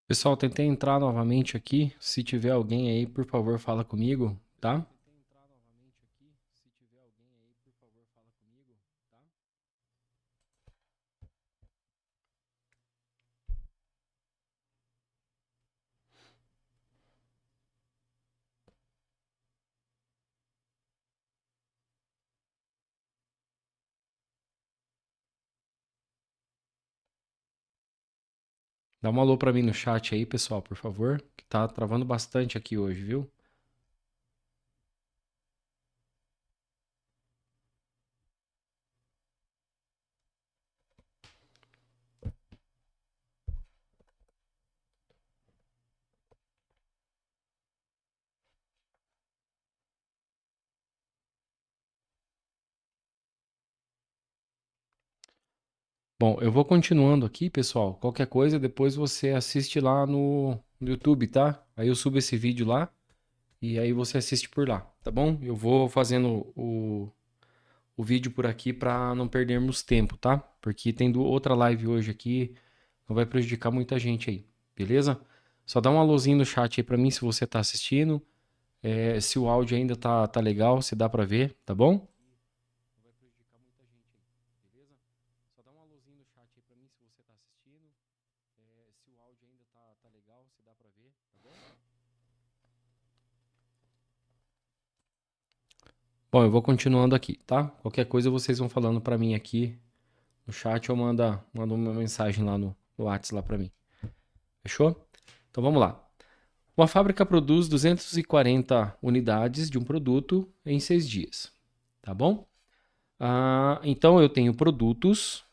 Pessoal, tentei entrar novamente aqui. Se tiver alguém aí, por favor, fala comigo, tá? Dá um alô pra mim no chat aí, pessoal, por favor, que tá travando bastante aqui hoje, viu? Bom, eu vou continuando aqui, pessoal. Qualquer coisa, depois você assiste lá no YouTube, tá? Aí eu subo esse vídeo lá e aí você assiste por lá, tá bom? Eu vou fazendo o vídeo por aqui pra não perdermos tempo, tá? Porque tem outra live hoje aqui, não vai prejudicar muita gente aí, beleza? Só dá um alôzinho no chat aí pra mim se você tá assistindo. Se o áudio ainda tá legal, se dá pra ver, tá bom? Bom, eu vou continuando aqui, tá? Qualquer coisa vocês vão falando pra mim aqui no chat ou manda uma mensagem lá no WhatsApp lá pra mim. Fechou? Então vamos lá. Uma fábrica produz 240 unidades de um produto em 6 dias, tá bom? Então eu tenho produtos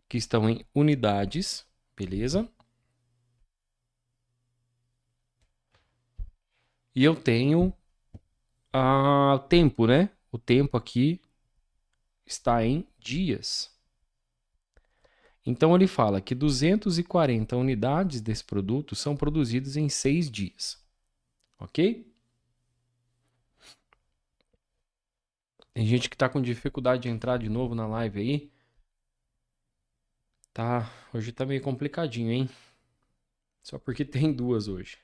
que estão em unidades, beleza? E eu tenho tempo, né? O tempo aqui está em dias. Então ele fala que 240 unidades desse produto são produzidas em 6 dias. Ok? Tem gente que está com dificuldade de entrar de novo na live aí. Tá, hoje tá meio complicadinho, hein? Só porque tem duas hoje.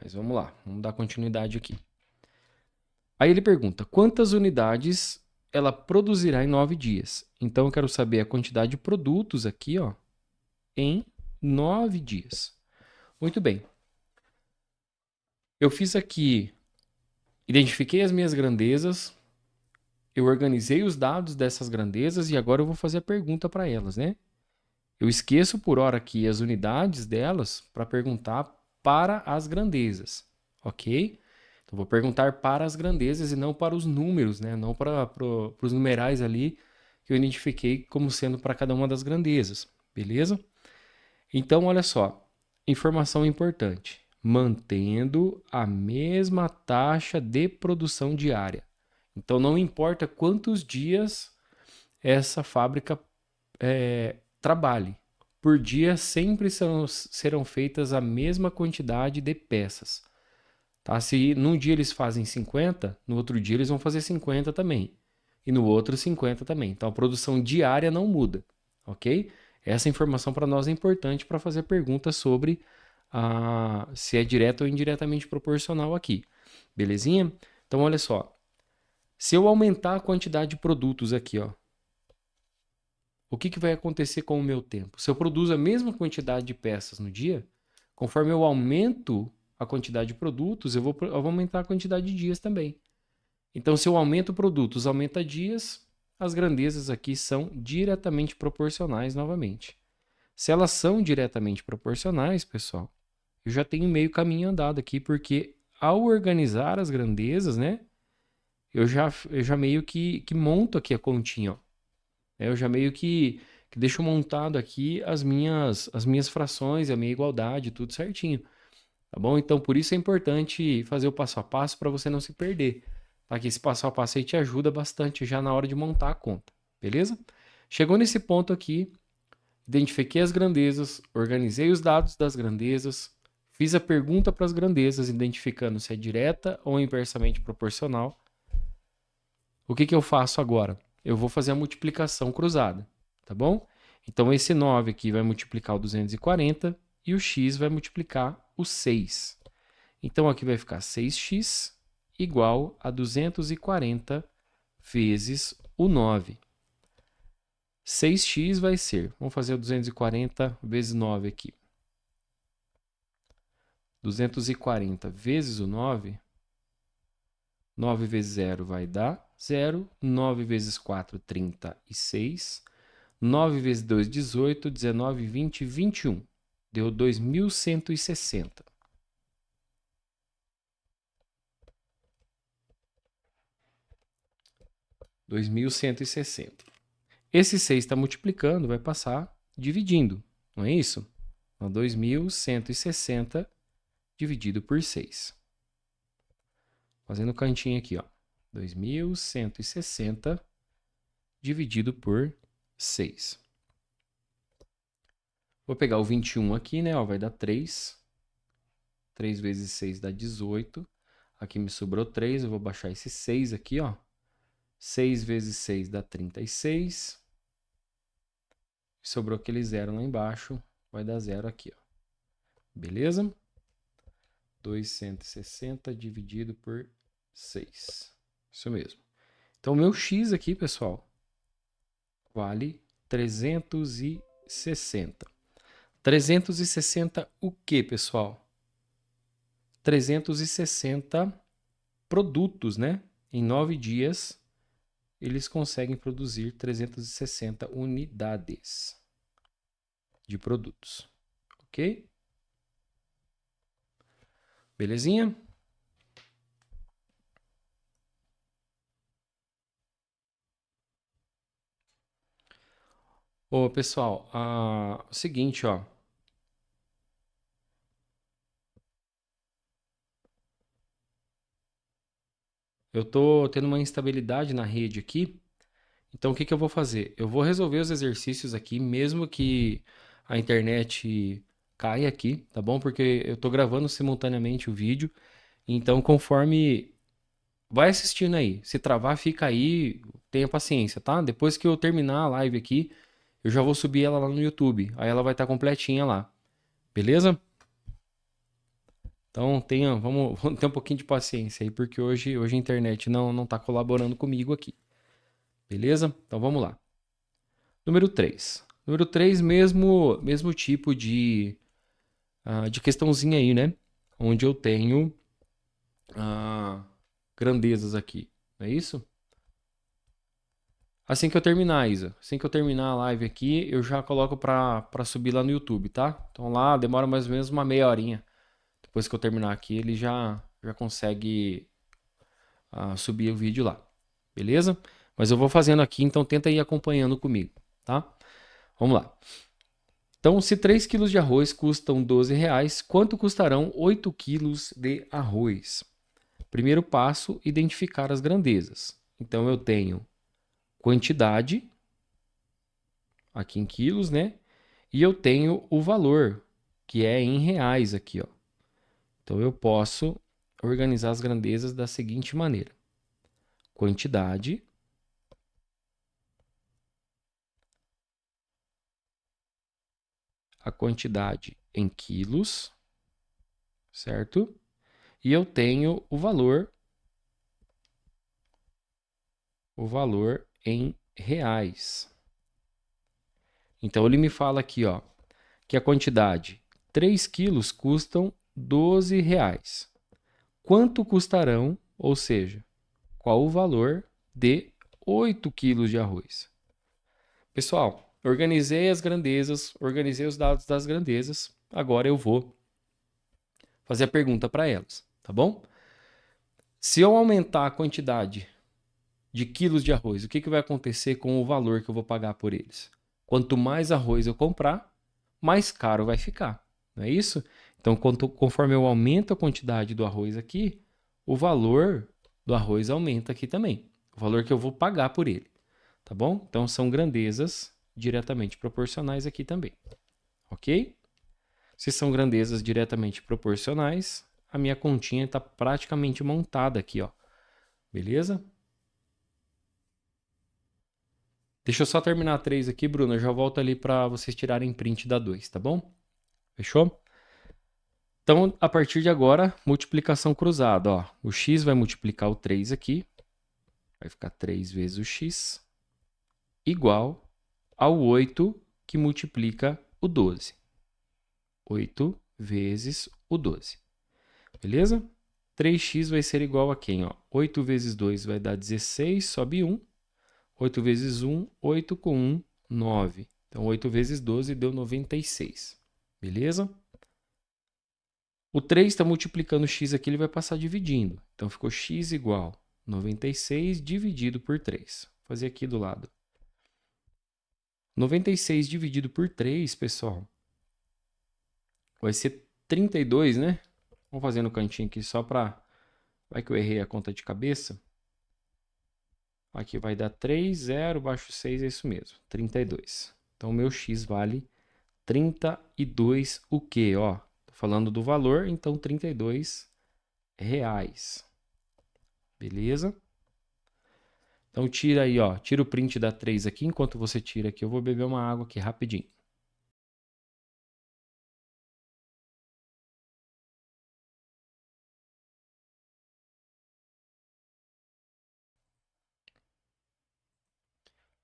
Mas vamos lá, vamos dar continuidade aqui. Aí ele pergunta: quantas unidades ela produzirá em 9 dias? Então eu quero saber a quantidade de produtos aqui, ó, em 9 dias. Muito bem. Eu fiz aqui, identifiquei as minhas grandezas, eu organizei os dados dessas grandezas e agora eu vou fazer a pergunta para elas, né? Eu esqueço por hora aqui as unidades delas para perguntar para as grandezas, ok? Então vou perguntar para as grandezas e não para os números, né? Não para os numerais ali que eu identifiquei como sendo para cada uma das grandezas, beleza? Então olha só, informação importante: mantendo a mesma taxa de produção diária. Então não importa quantos dias essa fábrica trabalhe. Por dia sempre serão feitas a mesma quantidade de peças. Tá? Se num dia eles fazem 50, no outro dia eles vão fazer 50 também. E no outro 50 também. Então a produção diária não muda. Ok? Essa informação para nós é importante para fazer perguntas sobre se é direto ou indiretamente proporcional aqui. Belezinha? Então olha só. Se eu aumentar a quantidade de produtos aqui, ó, o que vai acontecer com o meu tempo? Se eu produzo a mesma quantidade de peças no dia, conforme eu aumento a quantidade de produtos, eu vou aumentar a quantidade de dias também. Então, se eu aumento produtos, aumenta dias, as grandezas aqui são diretamente proporcionais novamente. Se elas são diretamente proporcionais, pessoal, eu já tenho meio caminho andado aqui, porque ao organizar as grandezas, né, eu já meio que monto aqui a continha, ó. Eu já meio que deixo montado aqui as minhas frações, a minha igualdade, tudo certinho. Tá bom? Então, por isso é importante fazer o passo a passo para você não se perder. Tá? Que esse passo a passo aí te ajuda bastante já na hora de montar a conta. Beleza? Chegou nesse ponto aqui, identifiquei as grandezas, organizei os dados das grandezas, fiz a pergunta para as grandezas, identificando se é direta ou inversamente proporcional. O que eu faço agora? Eu vou fazer a multiplicação cruzada, tá bom? Então, esse 9 aqui vai multiplicar o 240 e o x vai multiplicar o 6. Então, aqui vai ficar 6x igual a 240 vezes o 9. 6x vai ser, vamos fazer o 240 vezes 9 aqui. 240 vezes o 9, 9 vezes 0 vai dar 0, 9 vezes 4, 36, 9 vezes 2, 18, 19, 20, 21. Deu 2.160. Esse 6 está multiplicando, vai passar dividindo, não é isso? Então, 2.160 dividido por 6. Fazendo o cantinho aqui, ó. 2.160 dividido por 6. Vou pegar o 21 aqui, né? Ó, vai dar 3. 3 vezes 6 dá 18. Aqui me sobrou 3, eu vou baixar esse 6 aqui, ó. 6 vezes 6 dá 36. Sobrou aquele 0 lá embaixo, vai dar 0 aqui, ó. Beleza? 260 dividido por 6. Isso mesmo. Então, o meu x aqui, pessoal, vale 360. 360 o quê, pessoal? 360 produtos, né? Em 9 dias, eles conseguem produzir 360 unidades de produtos. Ok? Belezinha? Ô, pessoal, o seguinte, ó. Eu tô tendo uma instabilidade na rede aqui. Então, o que eu vou fazer? Eu vou resolver os exercícios aqui, mesmo que a internet caia aqui, tá bom? Porque eu tô gravando simultaneamente o vídeo. Então, conforme... Vai assistindo aí. Se travar, fica aí. Tenha paciência, tá? Depois que eu terminar a live aqui, eu já vou subir ela lá no YouTube. Aí ela vai estar completinha lá. Beleza? Então, vamos ter um pouquinho de paciência aí, porque hoje a internet não tá colaborando comigo aqui. Beleza? Então, vamos lá. Número 3. Número 3, mesmo tipo de questãozinha aí, né? Onde eu tenho grandezas aqui. Não é isso? Assim que eu terminar, Isa. Assim que eu terminar a live aqui, eu já coloco pra subir lá no YouTube, tá? Então lá demora mais ou menos uma meia horinha. Depois que eu terminar aqui, ele já consegue subir o vídeo lá. Beleza? Mas eu vou fazendo aqui, então tenta ir acompanhando comigo, tá? Vamos lá. Então, se 3 quilos de arroz custam R$ 12, quanto custarão 8 quilos de arroz? Primeiro passo, identificar as grandezas. Então, eu tenho quantidade, aqui em quilos, né? E eu tenho o valor, que é em reais aqui, ó. Então, eu posso organizar as grandezas da seguinte maneira. Quantidade a quantidade em quilos, certo? E eu tenho o valor em reais. Então ele me fala aqui, ó, que a quantidade 3 quilos custam R$ 12. Quanto custarão, ou seja, qual o valor de 8 quilos de arroz? Pessoal, organizei as grandezas, organizei os dados das grandezas. Agora eu vou fazer a pergunta para elas, tá bom? Se eu aumentar a quantidade de quilos de arroz, o que vai acontecer com o valor que eu vou pagar por eles? Quanto mais arroz eu comprar, mais caro vai ficar, não é isso? Então, conforme eu aumento a quantidade do arroz aqui, o valor do arroz aumenta aqui também. O valor que eu vou pagar por ele, tá bom? Então, são grandezas diretamente proporcionais aqui também, ok? Se são grandezas diretamente proporcionais, a minha continha está praticamente montada aqui, ó. Beleza? Deixa eu só terminar a 3 aqui, Bruno. Eu já volto ali para vocês tirarem print da 2, tá bom? Fechou? Então, a partir de agora, multiplicação cruzada. Ó. O x vai multiplicar o 3 aqui. Vai ficar 3 vezes o x igual ao 8 que multiplica o 12. 8 vezes o 12. Beleza? 3x vai ser igual a quem? Ó? 8 vezes 2 vai dar 16, sobe 1. 8 vezes 1, 8 com 1, 9. Então, 8 vezes 12 deu 96. Beleza? O 3 está multiplicando o x aqui, ele vai passar dividindo. Então, ficou x igual 96 dividido por 3. Vou fazer aqui do lado. 96 dividido por 3, pessoal, vai ser 32, né? Vamos fazer no cantinho aqui só para... Vai que eu errei a conta de cabeça. Aqui vai dar 3, 0, baixo 6, é isso mesmo, 32. Então, o meu x vale 32 o quê? Ó, tô falando do valor, então 32 reais. Beleza? Então, tira aí, ó, tira o print da 3 aqui. Enquanto você tira aqui, eu vou beber uma água aqui rapidinho.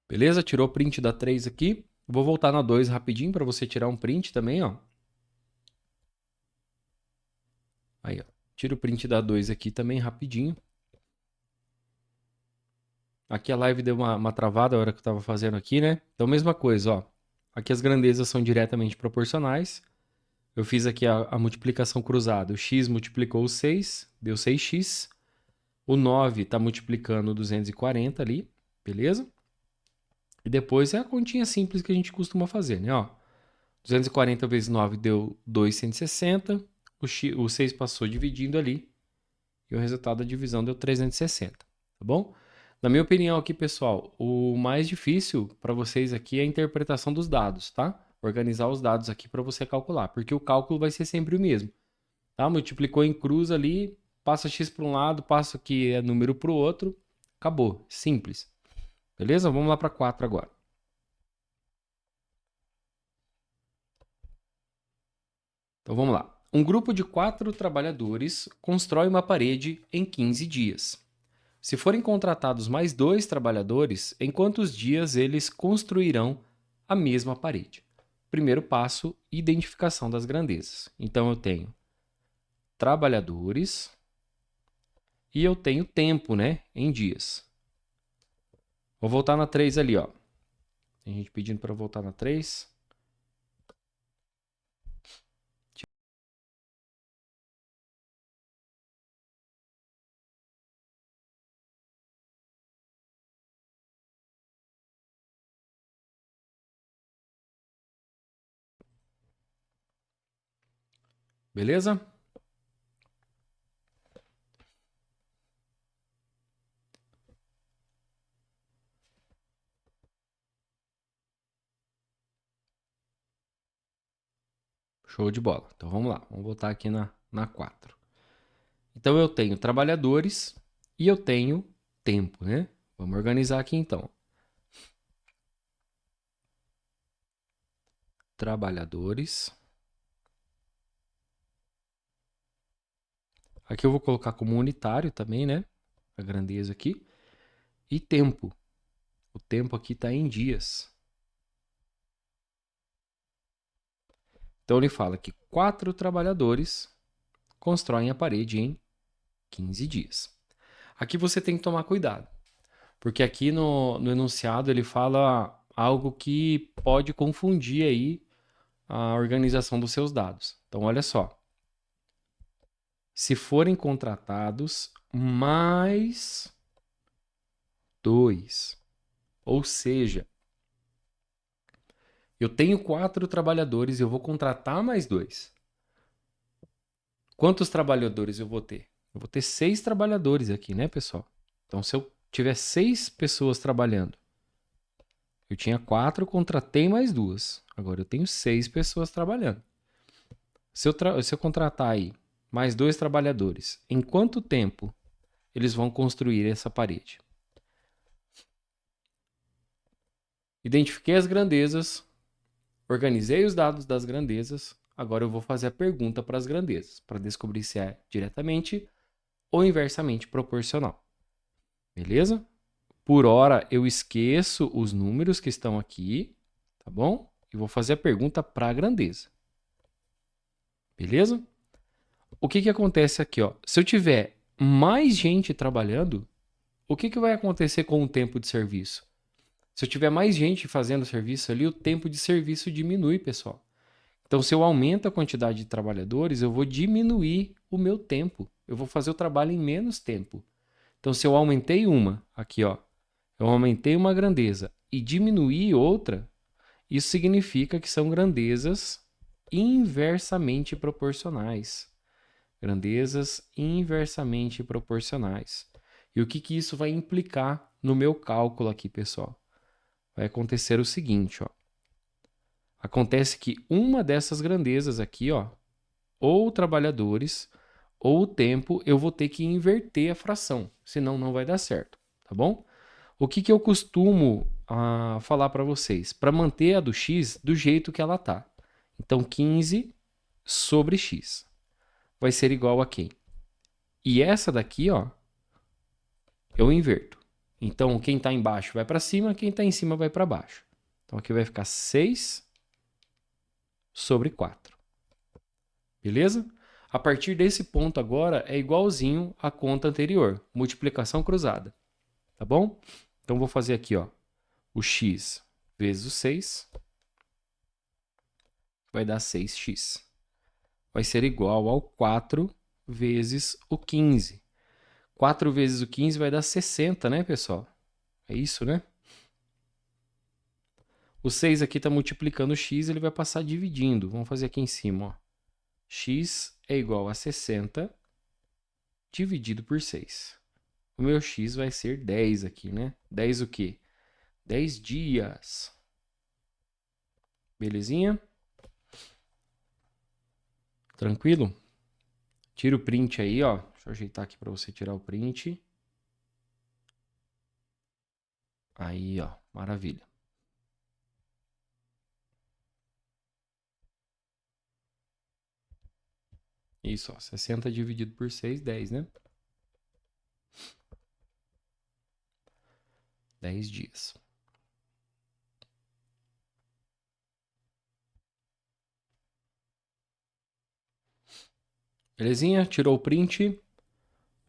Beleza? Tirou o print da 3 aqui. Vou voltar na 2 rapidinho para você tirar um print também, ó. Aí, ó. Tira o print da 2 aqui também rapidinho. Aqui a live deu uma travada a hora que eu estava fazendo aqui, né? Então, mesma coisa, ó. Aqui as grandezas são diretamente proporcionais. Eu fiz aqui a multiplicação cruzada. O x multiplicou o 6, deu 6x. O 9 está multiplicando o 240 ali, beleza? E depois é a continha simples que a gente costuma fazer, né? Ó, 240 vezes 9 deu 260. O 6 passou dividindo ali. E o resultado da divisão deu 360, tá bom? Na minha opinião aqui, pessoal, o mais difícil para vocês aqui é a interpretação dos dados, tá? Organizar os dados aqui para você calcular, porque o cálculo vai ser sempre o mesmo, tá? Multiplicou em cruz ali, passa x para um lado, passa que é número para o outro, acabou, simples. Beleza? Vamos lá para 4 agora. Então vamos lá. Um grupo de 4 trabalhadores constrói uma parede em 15 dias. Se forem contratados mais 2 trabalhadores, em quantos dias eles construirão a mesma parede? Primeiro passo, identificação das grandezas. Então, eu tenho trabalhadores e eu tenho tempo, né, em dias. Vou voltar na 3 ali, ó. Tem gente pedindo para voltar na 3. Beleza? Show de bola. Então, vamos lá. Vamos voltar aqui na 4. Então, eu tenho trabalhadores e eu tenho tempo, né? Vamos organizar aqui, então. Trabalhadores. Aqui eu vou colocar como unitário também, né? A grandeza aqui. E tempo. O tempo aqui está em dias. Então ele fala que 4 trabalhadores constroem a parede em 15 dias. Aqui você tem que tomar cuidado, porque aqui no enunciado ele fala algo que pode confundir aí a organização dos seus dados. Então olha só. Se forem contratados mais 2, ou seja, eu tenho 4 trabalhadores e eu vou contratar mais 2. Quantos trabalhadores eu vou ter? Eu vou ter 6 trabalhadores aqui, né, pessoal? Então, se eu tiver 6 pessoas trabalhando, eu tinha 4, contratei mais 2. Agora eu tenho 6 pessoas trabalhando. Se eu contratar aí mais 2 trabalhadores, em quanto tempo eles vão construir essa parede? Identifiquei as grandezas, organizei os dados das grandezas, agora eu vou fazer a pergunta para as grandezas, para descobrir se é diretamente ou inversamente proporcional. Beleza? Por hora, eu esqueço os números que estão aqui, tá bom? E vou fazer a pergunta para a grandeza. Beleza? O que acontece aqui, ó? Se eu tiver mais gente trabalhando, o que vai acontecer com o tempo de serviço? Se eu tiver mais gente fazendo serviço ali, o tempo de serviço diminui, pessoal. Então, se eu aumento a quantidade de trabalhadores, eu vou diminuir o meu tempo. Eu vou fazer o trabalho em menos tempo. Então, se eu aumentei uma, aqui, ó, eu aumentei uma grandeza e diminuí outra, isso significa que são grandezas inversamente proporcionais. Grandezas inversamente proporcionais. E o que isso vai implicar no meu cálculo aqui, pessoal? Vai acontecer o seguinte, ó. Acontece que uma dessas grandezas aqui, ó, ou trabalhadores, ou o tempo, eu vou ter que inverter a fração, senão não vai dar certo, tá bom? O que eu costumo falar para vocês? Para manter a do x do jeito que ela tá. Então, 15 sobre x vai ser igual a quem? E essa daqui, ó, eu inverto. Então, quem está embaixo vai para cima, quem está em cima vai para baixo. Então, aqui vai ficar 6 sobre 4. Beleza? A partir desse ponto agora é igualzinho à conta anterior, multiplicação cruzada. Tá bom? Então, vou fazer aqui, ó, o x vezes o 6 vai dar 6x. Vai ser igual ao 4 vezes o 15. 4 vezes o 15 vai dar 60, né, pessoal? É isso, né? O 6 aqui está multiplicando o x, ele vai passar dividindo. Vamos fazer aqui em cima, ó. X é igual a 60 dividido por 6. O meu x vai ser 10 aqui, né? 10 o quê? 10 dias. Belezinha? Tranquilo? Tira o print aí, ó. Deixa eu ajeitar aqui para você tirar o print. Aí, ó. Maravilha. Isso, ó. 60 dividido por 6, 10, né? 10 dias. Belezinha? Tirou o print. Vou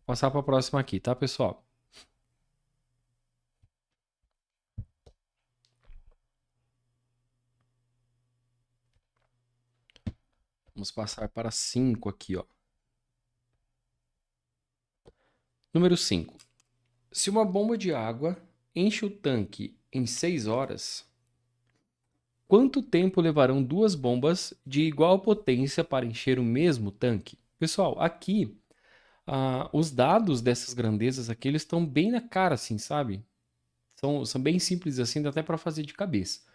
passar para a próxima aqui, tá, pessoal? Vamos passar para 5 aqui, ó. Número 5. Se uma bomba de água enche o tanque em 6 horas, quanto tempo levarão duas bombas de igual potência para encher o mesmo tanque? Pessoal, aqui, os dados dessas grandezas aqui, eles estão bem na cara, assim, sabe? São bem simples assim, dá até para fazer de cabeça.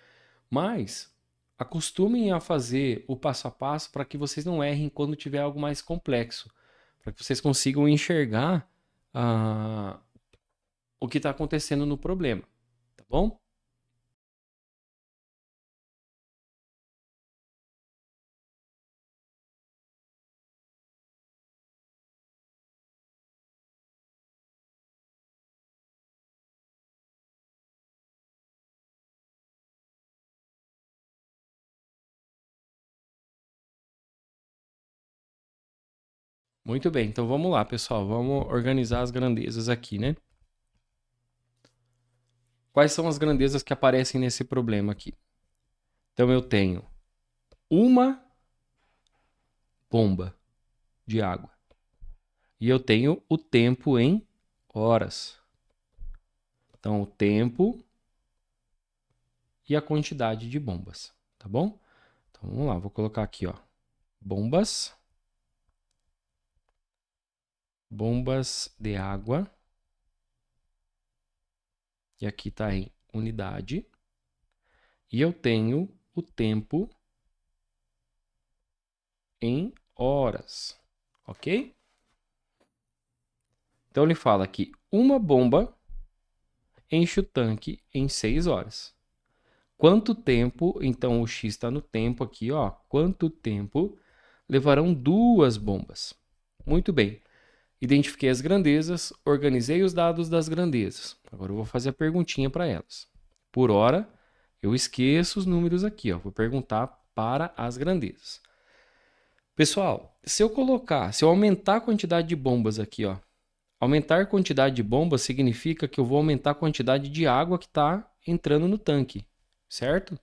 Mas acostumem a fazer o passo a passo para que vocês não errem quando tiver algo mais complexo, para que vocês consigam enxergar o que está acontecendo no problema, tá bom? Muito bem, então vamos lá, pessoal. Vamos organizar as grandezas aqui, né? Quais são as grandezas que aparecem nesse problema aqui? Então eu tenho uma bomba de água e eu tenho o tempo em horas. Então o tempo e a quantidade de bombas, tá bom? Então vamos lá, vou colocar aqui, ó, bombas de água. E aqui está em unidade. E eu tenho o tempo em horas, ok? Então ele fala que uma bomba enche o tanque em 6 horas. Quanto tempo, então o x está no tempo aqui, ó. Quanto tempo levarão duas bombas? Muito bem. Identifiquei as grandezas, organizei os dados das grandezas. Agora eu vou fazer a perguntinha para elas. Por hora, eu esqueço os números aqui, ó. Vou perguntar para as grandezas. Pessoal, se eu aumentar a quantidade de bombas aqui, ó. Aumentar a quantidade de bombas significa que eu vou aumentar a quantidade de água que está entrando no tanque, certo?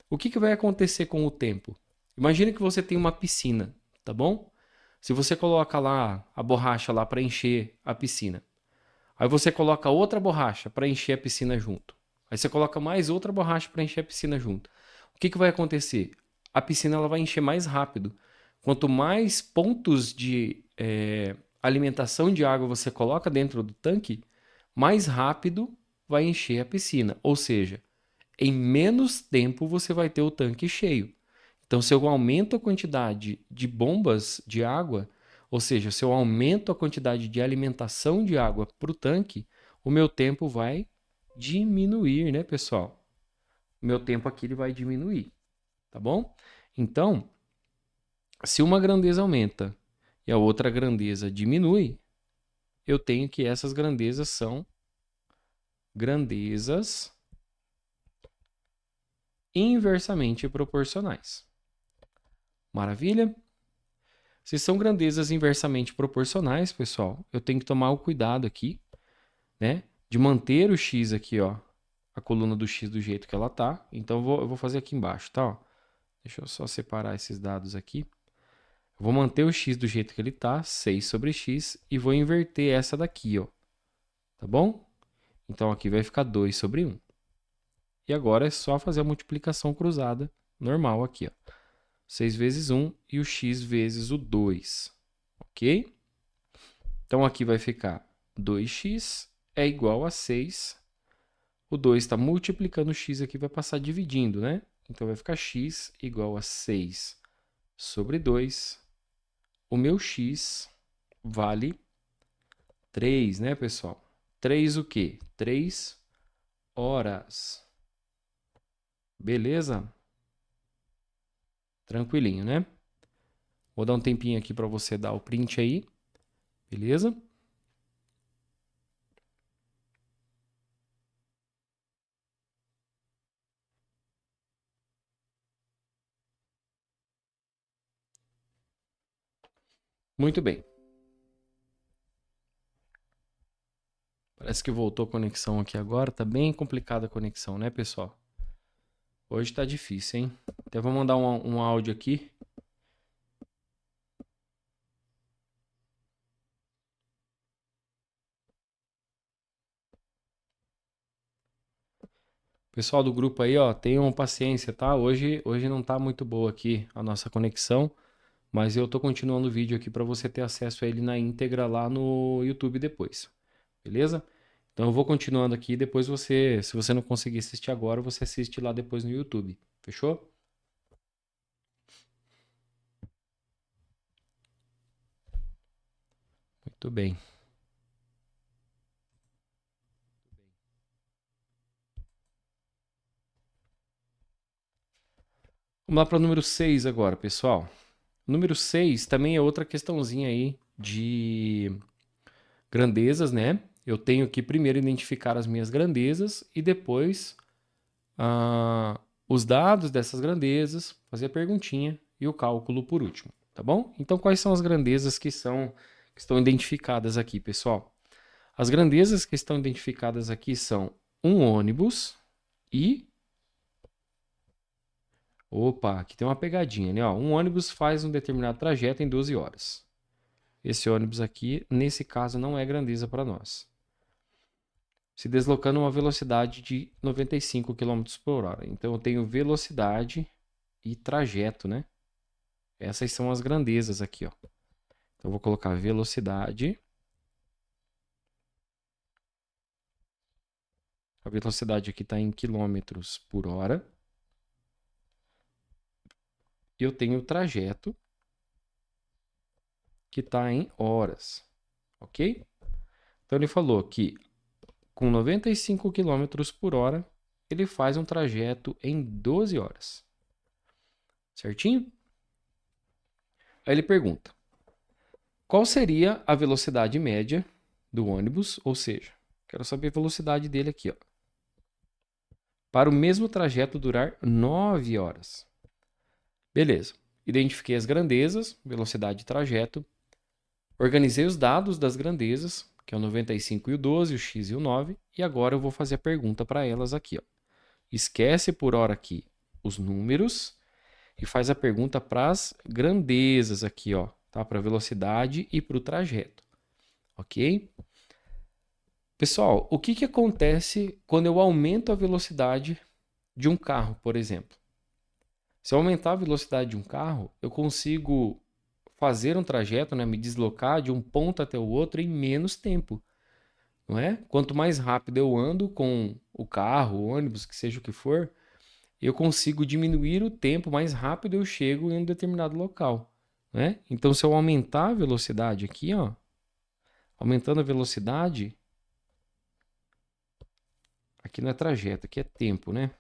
O que vai acontecer com o tempo? Imagine que você tem uma piscina, tá bom? Se você coloca lá a borracha lá para encher a piscina, aí você coloca outra borracha para encher a piscina junto. Aí você coloca mais outra borracha para encher a piscina junto. O que vai acontecer? A piscina ela vai encher mais rápido. Quanto mais pontos de alimentação de água você coloca dentro do tanque, mais rápido vai encher a piscina. Ou seja, em menos tempo você vai ter o tanque cheio. Então, se eu aumento a quantidade de bombas de água, ou seja, se eu aumento a quantidade de alimentação de água para o tanque, o meu tempo vai diminuir, né, pessoal? O meu tempo aqui ele vai diminuir, tá bom? Então, se uma grandeza aumenta e a outra grandeza diminui, eu tenho que essas grandezas são grandezas inversamente proporcionais. Maravilha? Se são grandezas inversamente proporcionais, pessoal, eu tenho que tomar o cuidado aqui, né, de manter o x aqui, ó, a coluna do x do jeito que ela tá. Então eu vou fazer aqui embaixo, tá? Ó. Deixa eu só separar esses dados aqui. Eu vou manter o x do jeito que ele tá, 6 sobre x, e vou inverter essa daqui, ó. Tá bom? Então aqui vai ficar 2 sobre 1. E agora é só fazer a multiplicação cruzada normal aqui, ó. 6 vezes 1 e o x vezes o 2. Ok? Então aqui vai ficar 2x é igual a 6. O 2 está multiplicando o x aqui, vai passar dividindo, né? Então vai ficar x igual a 6 sobre 2. O meu x vale 3, né, pessoal? 3 o quê? 3 horas. Beleza? Tranquilinho, né? Vou dar um tempinho aqui para você dar o print aí. Beleza? Muito bem. Parece que voltou a conexão aqui agora. Tá bem complicada a conexão, né, pessoal? Hoje tá difícil, hein? Até vou mandar um áudio aqui. Pessoal do grupo aí, ó, tenham paciência, tá? Hoje não tá muito boa aqui a nossa conexão, mas eu tô continuando o vídeo aqui para você ter acesso a ele na íntegra lá no YouTube depois. Beleza? Então eu vou continuando aqui, depois você, se você não conseguir assistir agora, você assiste lá depois no YouTube. Fechou? Muito bem. Vamos lá para o número 6 agora, pessoal. O número 6 também é outra questãozinha aí de grandezas, né? Eu tenho que primeiro identificar as minhas grandezas e depois os dados dessas grandezas, fazer a perguntinha e o cálculo por último, tá bom? Então, quais são as grandezas que estão identificadas aqui, pessoal? As grandezas que estão identificadas aqui são um ônibus e... Opa, aqui tem uma pegadinha, né? Ó, um ônibus faz um determinado trajeto em 12 horas. Esse ônibus aqui, nesse caso, não é grandeza para nós. Se deslocando a uma velocidade de 95 km por hora. Então, eu tenho velocidade e trajeto, né? Essas são as grandezas aqui, ó. Então, eu vou colocar velocidade. A velocidade aqui está em quilômetros por hora. E eu tenho o trajeto, que está em horas. Ok? Então, ele falou que com 95 km por hora, ele faz um trajeto em 12 horas. Certinho? Aí ele pergunta: qual seria a velocidade média do ônibus? Ou seja, quero saber a velocidade dele aqui, ó, para o mesmo trajeto durar 9 horas. Beleza. Identifiquei as grandezas, velocidade de trajeto. Organizei os dados das grandezas, que é o 95 e o 12, o x e o 9. E agora eu vou fazer a pergunta para elas aqui, ó. Esquece por hora aqui os números e faz a pergunta para as grandezas aqui, ó, tá? Para a velocidade e para o trajeto, ok? Pessoal, o que acontece quando eu aumento a velocidade de um carro, por exemplo? Se eu aumentar a velocidade de um carro, eu consigo fazer um trajeto, né, me deslocar de um ponto até o outro em menos tempo, não é? Quanto mais rápido eu ando com o carro, o ônibus, que seja o que for, eu consigo diminuir o tempo, mais rápido eu chego em um determinado local, né? Então, se eu aumentar a velocidade aqui, ó, aumentando a velocidade, aqui não é trajeto, aqui é tempo, né?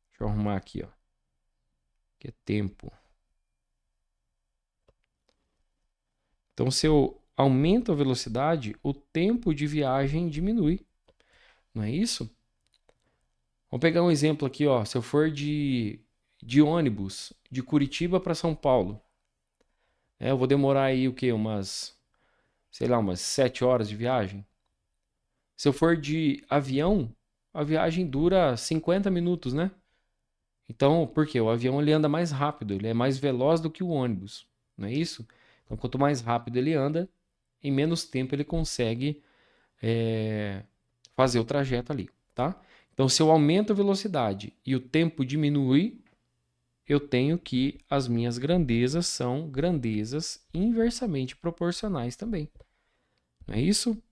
Deixa eu arrumar aqui, ó. Aqui é tempo. Então, se eu aumento a velocidade, o tempo de viagem diminui. Não é isso? Vamos pegar um exemplo aqui, ó. Se eu for de ônibus de Curitiba para São Paulo, eu vou demorar aí o quê? Sei lá, umas 7 horas de viagem. Se eu for de avião, a viagem dura 50 minutos, né? Então, por quê? O avião ele anda mais rápido, ele é mais veloz do que o ônibus, não é isso? Então, quanto mais rápido ele anda, em menos tempo ele consegue fazer o trajeto ali, tá? Então, se eu aumento a velocidade e o tempo diminui, eu tenho que as minhas grandezas são grandezas inversamente proporcionais também. Não é isso?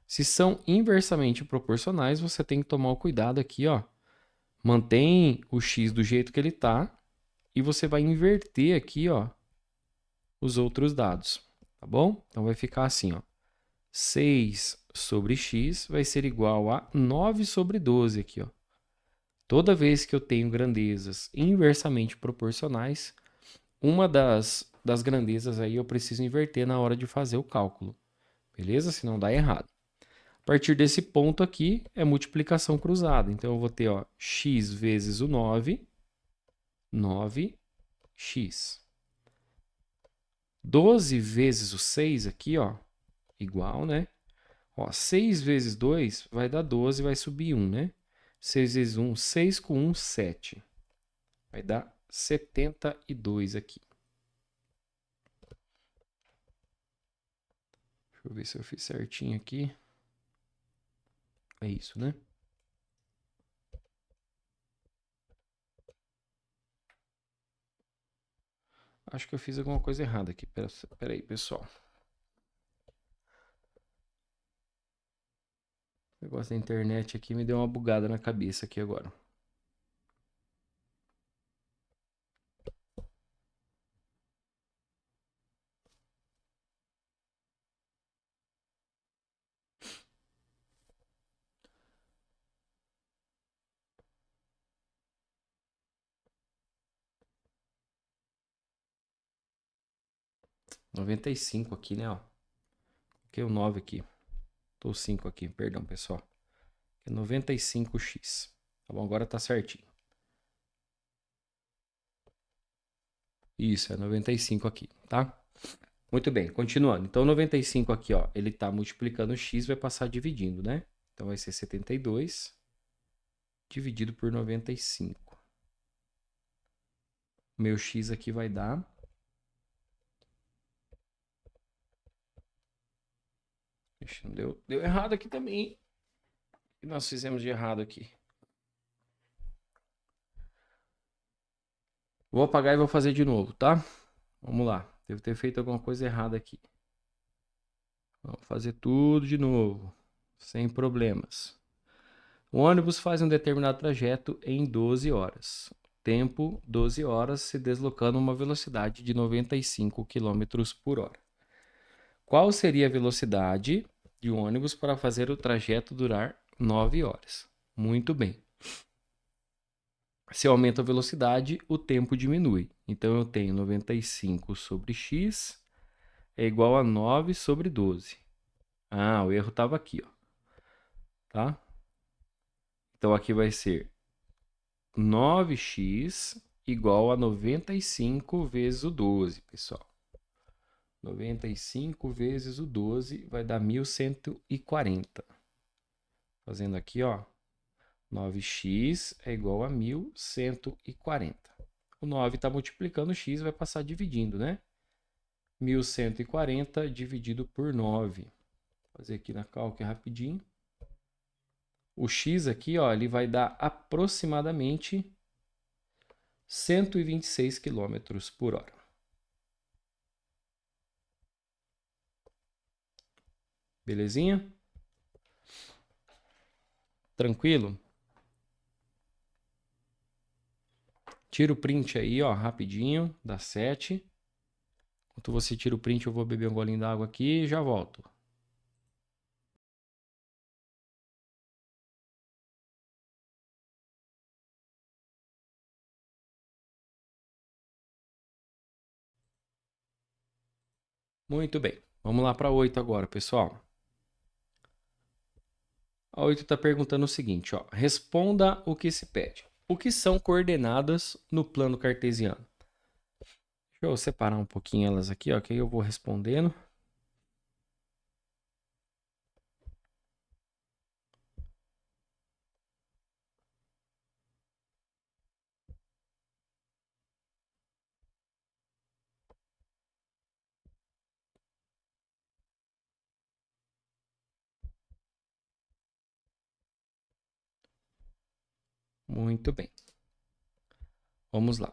Se são inversamente proporcionais, você tem que tomar o cuidado aqui, ó. Mantém o x do jeito que ele está e você vai inverter aqui, ó, os outros dados, tá bom? Então vai ficar assim, ó. 6 sobre x vai ser igual a 9 sobre 12 aqui, ó. Toda vez que eu tenho grandezas inversamente proporcionais, uma das grandezas aí eu preciso inverter na hora de fazer o cálculo, beleza? Senão dá errado. A partir desse ponto aqui é multiplicação cruzada. Então eu vou ter, ó, x vezes o 9, 9x. 12 vezes o 6 aqui, ó, igual, né? Ó, 6 vezes 2 vai dar 12, vai subir 1, né? 6 vezes 1, 6 com 1, 7. Vai dar 72 aqui. Deixa eu ver se eu fiz certinho aqui. É isso, né? Acho que eu fiz alguma coisa errada aqui. Pera aí, pessoal. O negócio da internet aqui me deu uma bugada na cabeça aqui agora. Noventa e cinco aqui, né? Ó. Coloquei o 9 aqui. Tô 5 aqui, perdão, pessoal. É 95x. Tá bom, agora tá certinho. Isso, é 95 aqui, tá? Muito bem, continuando. Então, 95 aqui, ó, ele tá multiplicando x, vai passar dividindo, né? Então, vai ser 72 dividido por 95. Meu x aqui vai dar... Ixi, não deu errado aqui também. O que nós fizemos de errado aqui? Vou apagar e vou fazer de novo, tá? Vamos lá. Devo ter feito alguma coisa errada aqui. Vamos fazer tudo de novo, sem problemas. O ônibus faz um determinado trajeto em 12 horas. Tempo, 12 horas, se deslocando a uma velocidade de 95 km por hora. Qual seria a velocidade de um ônibus para fazer o trajeto durar 9 horas? Muito bem. Se eu aumento a velocidade, o tempo diminui. Então, eu tenho 95 sobre x é igual a 9 sobre 12. Ah, o erro estava aqui, ó. Tá? Então, aqui vai ser 9x igual a 95 vezes o 12, pessoal. 95 vezes o 12 vai dar 1140. Fazendo aqui, ó. 9x é igual a 1140. O 9 está multiplicando o x, vai passar dividindo, né? 1140 dividido por 9. Vou fazer aqui na calca rapidinho. O x aqui, ó, ele vai dar aproximadamente 126 km por hora. Belezinha? Tranquilo? Tira o print aí, ó, rapidinho, dá 7. Enquanto você tira o print, eu vou beber um golinho d'água aqui e já volto. Muito bem. Vamos lá para 8 agora, pessoal. A 8 está perguntando o seguinte, ó. Responda o que se pede. O que são coordenadas no plano cartesiano? Deixa eu separar um pouquinho elas aqui, ó, que aí eu vou respondendo. Muito bem. Vamos lá.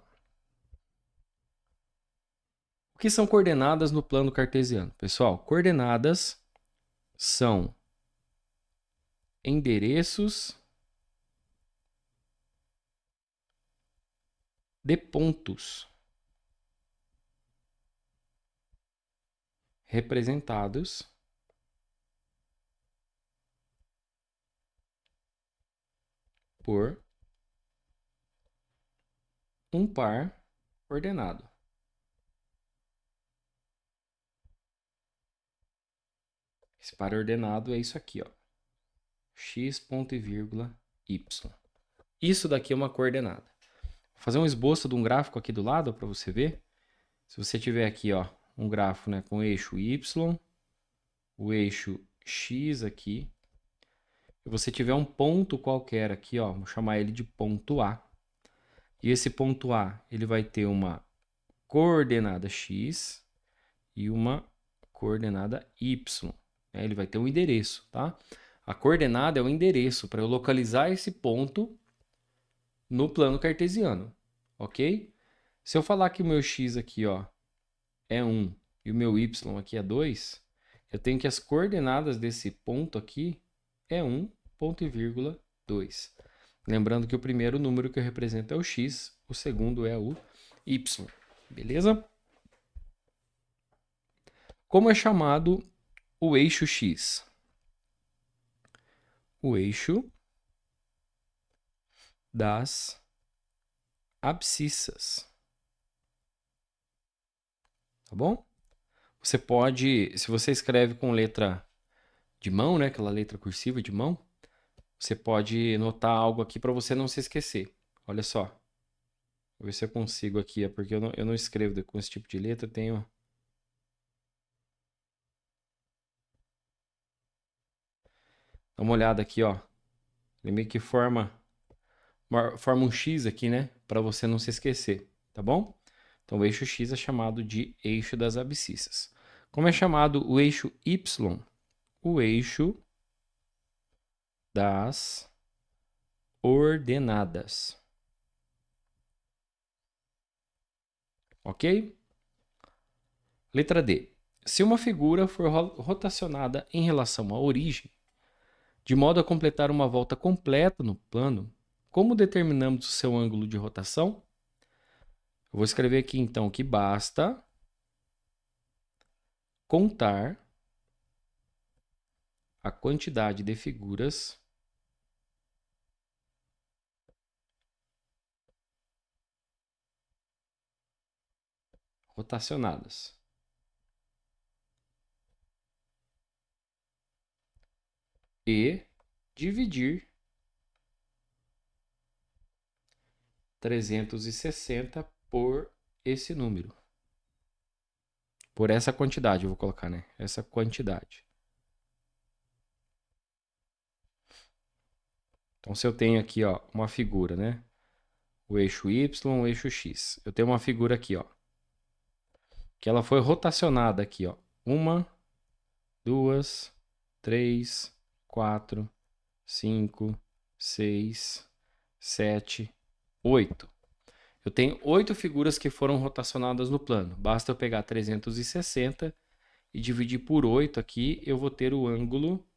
O que são coordenadas no plano cartesiano? Pessoal, coordenadas são endereços de pontos representados por um par ordenado. Esse par ordenado é isso aqui, ó. X ponto e vírgula y. Isso daqui é uma coordenada. Vou fazer um esboço de um gráfico aqui do lado para você ver. Se você tiver aqui, ó, um grafo, né, com o eixo y, o eixo x aqui, e você tiver um ponto qualquer aqui, ó, vou chamar ele de ponto A. E esse ponto A, ele vai ter uma coordenada x e uma coordenada y. Ele vai ter um endereço, tá? A coordenada é o endereço para eu localizar esse ponto no plano cartesiano, ok? Se eu falar que o meu x aqui, ó, é 1 e o meu y aqui é 2, eu tenho que as coordenadas desse ponto aqui é 1, ponto e vírgula 2. Lembrando que o primeiro número que eu represento é o x, o segundo é o y. Beleza? Como é chamado o eixo x? O eixo das abscissas. Tá bom? Você pode, se você escreve com letra de mão, né, aquela letra cursiva de mão, você pode notar algo aqui para você não se esquecer. Olha só. Vou ver se eu consigo aqui, é porque eu não escrevo com esse tipo de letra, eu tenho... Dá uma olhada aqui, ó. Ele meio que forma um X aqui, né? Para você não se esquecer, tá bom? Então, o eixo X é chamado de eixo das abscissas. Como é chamado o eixo Y? O eixo das ordenadas. Ok? Letra D. Se uma figura for rotacionada em relação à origem, de modo a completar uma volta completa no plano, como determinamos o seu ângulo de rotação? Eu vou escrever aqui então que basta contar a quantidade de figuras rotacionadas. E dividir 360 por esse número. Por essa quantidade, eu vou colocar, né? Essa quantidade. Então, se eu tenho aqui, ó, uma figura, né? O eixo Y, o eixo X. Eu tenho uma figura aqui, ó. Que ela foi rotacionada aqui, ó. 1, 2, 3, 4, 5, 6, 7, 8. Eu tenho 8 figuras que foram rotacionadas no plano. Basta eu pegar 360 e dividir por 8 aqui, eu vou ter o ângulo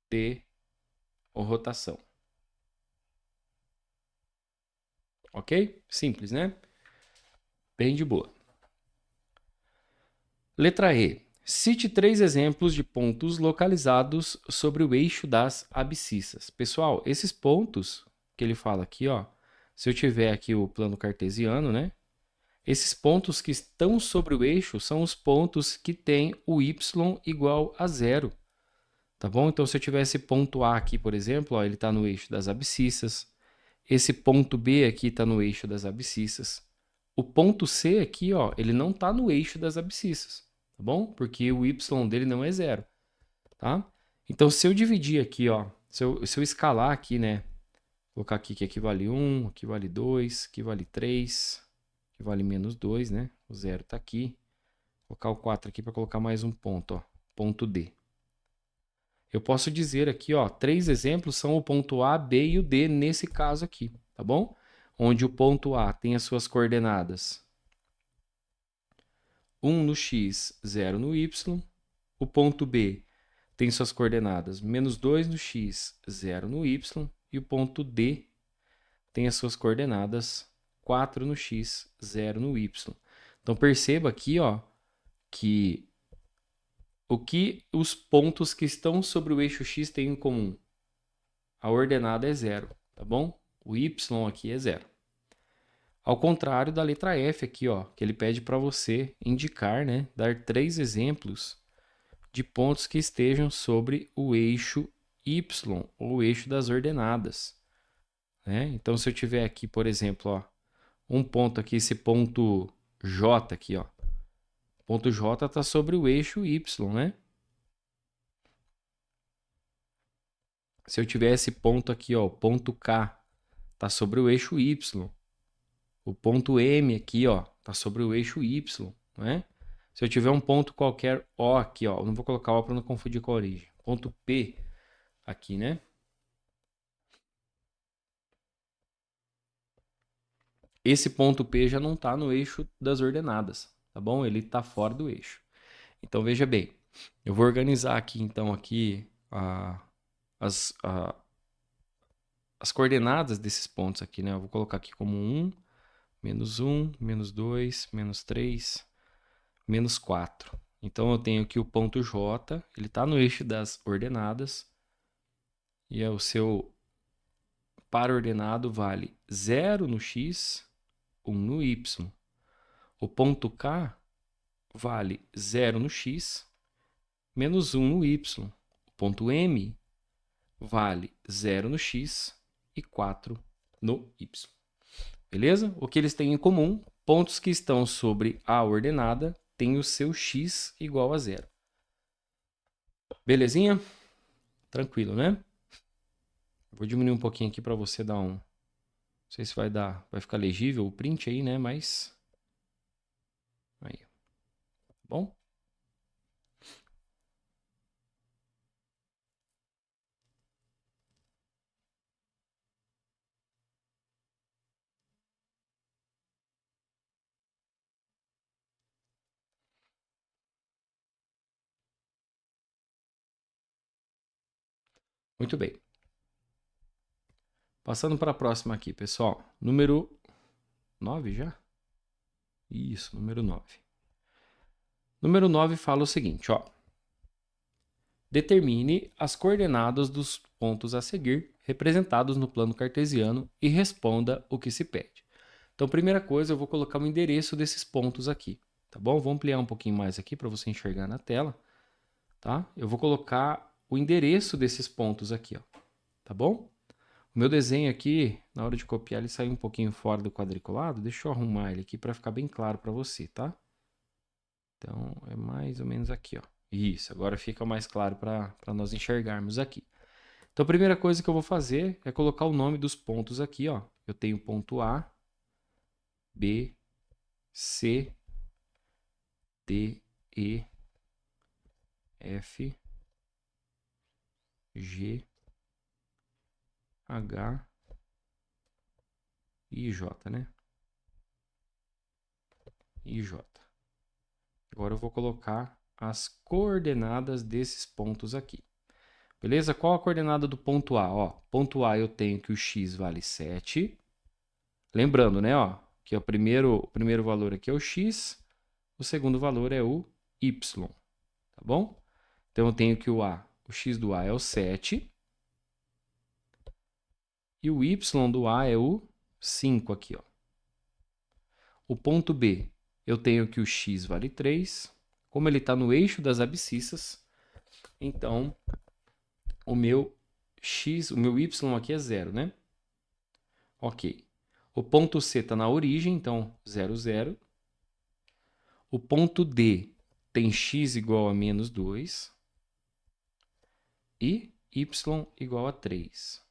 de rotação. Ok? Simples, né? Bem de boa. Letra E. Cite 3 exemplos de pontos localizados sobre o eixo das abscissas. Pessoal, esses pontos que ele fala aqui, ó, se eu tiver aqui o plano cartesiano, né? Esses pontos que estão sobre o eixo são os pontos que têm o y igual a 0. Tá bom? Então, se eu tiver esse ponto A aqui, por exemplo, ó, ele está no eixo das abscissas. Esse ponto B aqui está no eixo das abscissas. O ponto C aqui, ó, ele não está no eixo das abscissas, tá bom? Porque o y dele não é 0, tá? Então, se eu dividir aqui, ó, se eu escalar aqui, né? Colocar aqui que aqui vale 1, aqui vale 2, aqui vale 3, aqui vale menos 2, né? O 0 está aqui. Vou colocar o 4 aqui para colocar mais um ponto, ó, ponto D. Eu posso dizer aqui, ó, 3 exemplos são o ponto A, B e o D nesse caso aqui, tá bom? Onde o ponto A tem as suas coordenadas 1 no x, 0 no y. O ponto B tem suas coordenadas menos 2 no x, 0 no y. E o ponto D tem as suas coordenadas 4 no x, 0 no y. Então perceba aqui, ó, que o que os pontos que estão sobre o eixo x têm em comum? A ordenada é 0, tá bom? O y aqui é 0. Ao contrário da letra F aqui, ó, que ele pede para você indicar, né, dar 3 exemplos de pontos que estejam sobre o eixo y, ou o eixo das ordenadas. Né? Então, se eu tiver aqui, por exemplo, ó, um ponto aqui, esse ponto J aqui, ó. O ponto J está sobre o eixo y, né? Se eu tiver esse ponto aqui, ó, o ponto K, está sobre o eixo y. O ponto M aqui, ó, está sobre o eixo y, né? Se eu tiver um ponto qualquer O aqui, ó, não vou colocar O para não confundir com a origem. Ponto P aqui, né? Esse ponto P já não está no eixo das ordenadas, tá bom? Ele está fora do eixo. Então, veja bem, eu vou organizar aqui, então, aqui as coordenadas desses pontos aqui, né? Eu vou colocar aqui como 1, menos 2, menos 3, menos 4. Então, eu tenho aqui o ponto J, ele está no eixo das ordenadas, e é o seu par ordenado vale 0 no x, 1 no y. O ponto K vale 0 no x, menos 1 no y. O ponto M vale 0 no x e 4 no y. Beleza? O que eles têm em comum? Pontos que estão sobre a ordenada têm o seu x igual a 0. Belezinha? Tranquilo, né? Vou diminuir um pouquinho aqui para você dar um... Não sei se vai ficar legível o print aí, né? Mas... Aí. Bom? Muito bem. Passando para a próxima aqui, pessoal. Número 9 já? Isso, número 9. Número 9 fala o seguinte, ó. Determine as coordenadas dos pontos a seguir, representados no plano cartesiano, e responda o que se pede. Então, primeira coisa, eu vou colocar o endereço desses pontos aqui, tá bom? Vou ampliar um pouquinho mais aqui para você enxergar na tela, tá? Eu vou colocar o endereço desses pontos aqui, ó, tá bom? O meu desenho aqui, na hora de copiar, ele saiu um pouquinho fora do quadriculado. Deixa eu arrumar ele aqui para ficar bem claro para você, tá? Então, é mais ou menos aqui, ó. Isso, agora fica mais claro para nós enxergarmos aqui. Então, a primeira coisa que eu vou fazer é colocar o nome dos pontos aqui, ó. Eu tenho ponto A, B, C, D, E, F, G, H e J, né? E J. Agora eu vou colocar as coordenadas desses pontos aqui. Beleza? Qual a coordenada do ponto A? Ó, ponto A eu tenho que o x vale 7. Lembrando, né, ó, que o primeiro valor aqui é o x, o segundo valor é o y, tá bom? Então eu tenho que o x do A é o 7 e o y do A é o 5 aqui, ó. O ponto B, eu tenho que o x vale 3. Como ele está no eixo das abscissas, então o meu y aqui é 0, né? Ok. O ponto C está na origem, então 0, 0. O ponto D tem x igual a menos 2 e y igual a 3.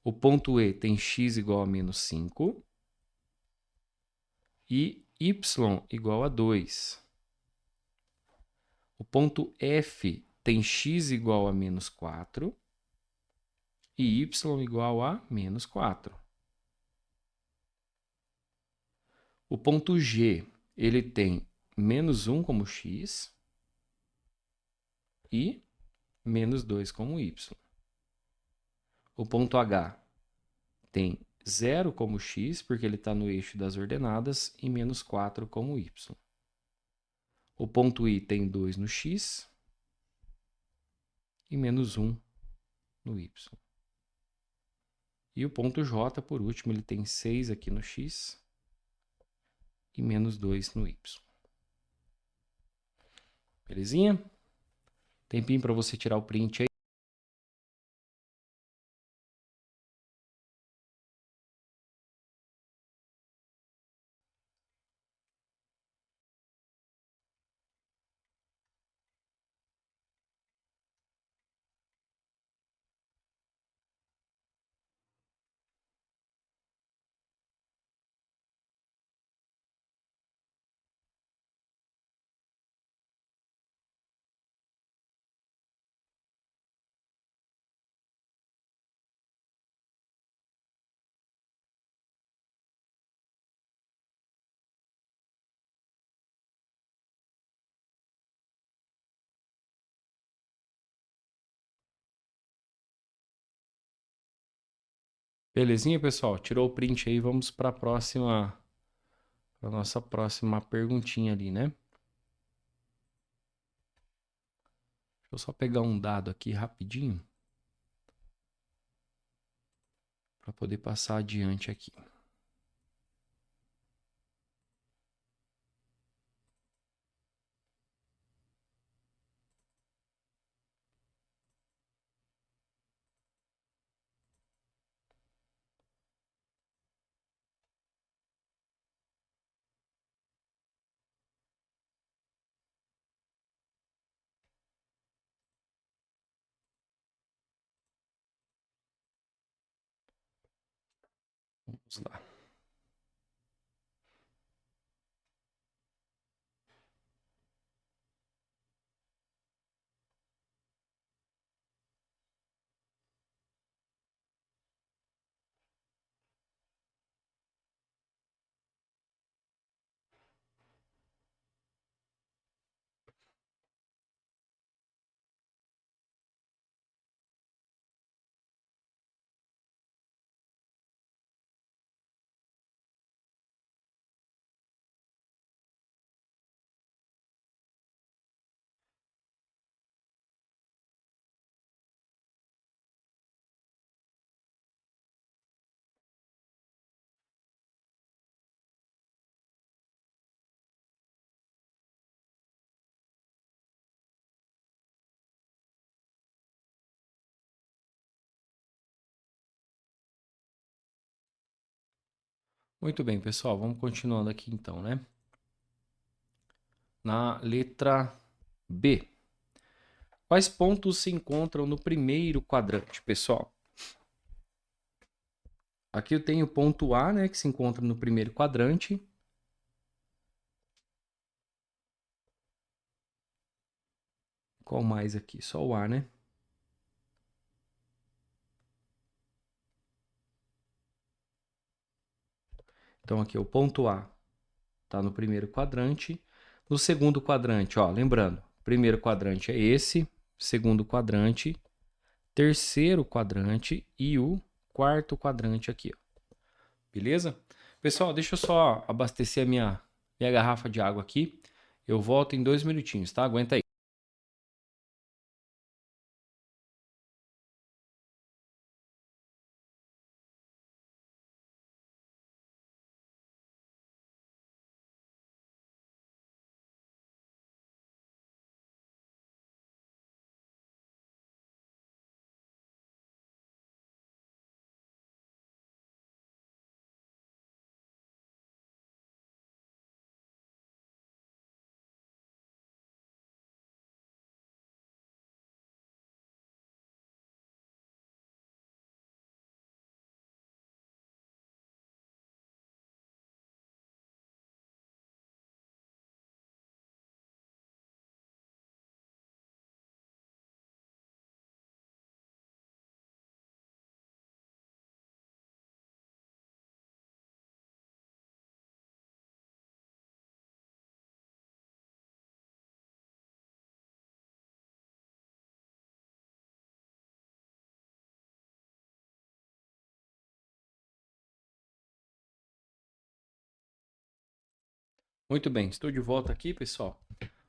O ponto E tem x igual a menos 5 e y igual a 2. O ponto F tem x igual a menos 4 e y igual a menos 4. O ponto G, ele tem menos 1 como x e menos 2 como y. O ponto H tem 0 como x, porque ele está no eixo das ordenadas, e menos 4 como y. O ponto I tem 2 no x e menos 1 no y. E o ponto J, por último, ele tem 6 aqui no x e menos 2 no y. Belezinha? Tempinho para você tirar o print aí. Belezinha, pessoal? Tirou o print aí, vamos para a nossa próxima perguntinha ali, né? Deixa eu só pegar um dado aqui rapidinho para poder passar adiante aqui. Vamos lá. Muito bem, pessoal, vamos continuando aqui então, né? Na letra B. Quais pontos se encontram no primeiro quadrante, pessoal? Aqui eu tenho o ponto A, né, que se encontra no primeiro quadrante. Qual mais aqui? Só o A, né? Então aqui o ponto A está no primeiro quadrante. No segundo quadrante, ó, lembrando, primeiro quadrante é esse, segundo quadrante, terceiro quadrante e o quarto quadrante aqui, ó. Beleza? Pessoal, deixa eu só abastecer a minha garrafa de água aqui. Eu volto em 2 minutinhos, tá? Aguenta aí. Muito bem, estou de volta aqui, pessoal.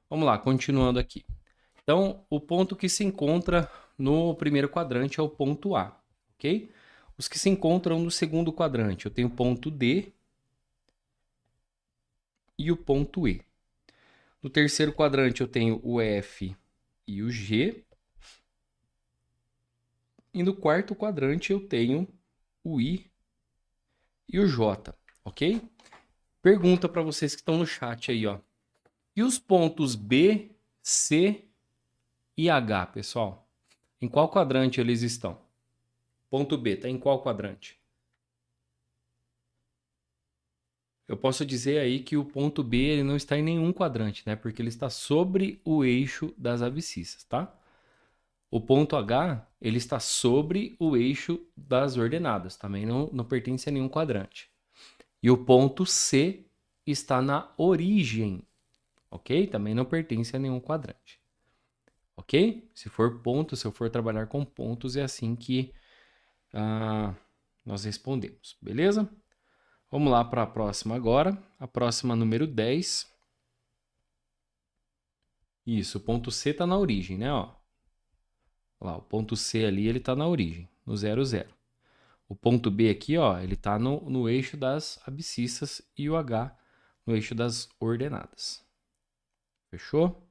Vamos lá, continuando aqui. Então, o ponto que se encontra no primeiro quadrante é o ponto A, ok? Os que se encontram no segundo quadrante, eu tenho o ponto D e o ponto E. No terceiro quadrante, eu tenho o F e o G. E no quarto quadrante, eu tenho o I e o J, ok? Pergunta para vocês que estão no chat aí, ó. E os pontos B, C e H, pessoal? Em qual quadrante eles estão? Ponto B, tá em qual quadrante? Eu posso dizer aí que o ponto B ele não está em nenhum quadrante, né? Porque ele está sobre o eixo das abscissas, tá? O ponto H, ele está sobre o eixo das ordenadas, também não pertence a nenhum quadrante. E o ponto C está na origem, ok? Também não pertence a nenhum quadrante, ok? Se for ponto, se eu for trabalhar com pontos, é assim que nós respondemos, beleza? Vamos lá para a próxima agora. A próxima, número 10. Isso, o ponto C está na origem, né? Ó. Lá, o ponto C ali, ele está na origem, no 0, 0. O ponto B aqui, ó, ele está no eixo das abscissas e o H no eixo das ordenadas. Fechou?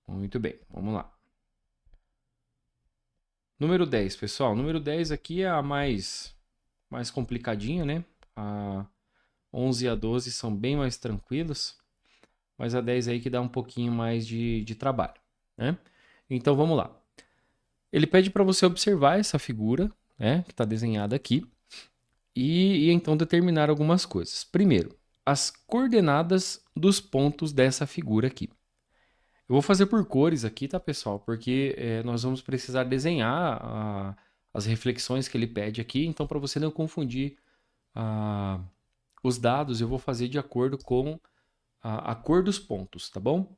Muito bem, vamos lá. Número 10, pessoal. Número 10 aqui é a mais complicadinha, né? A 11 e a 12 são bem mais tranquilos, mas a 10 aí que dá um pouquinho mais de trabalho, né? Então vamos lá. Ele pede para você observar essa figura, né, que está desenhada aqui, e então determinar algumas coisas. Primeiro, as coordenadas dos pontos dessa figura aqui. Eu vou fazer por cores aqui, tá, pessoal? Porque nós vamos precisar desenhar as reflexões que ele pede aqui. Então, para você não confundir os dados, eu vou fazer de acordo com a cor dos pontos, tá bom?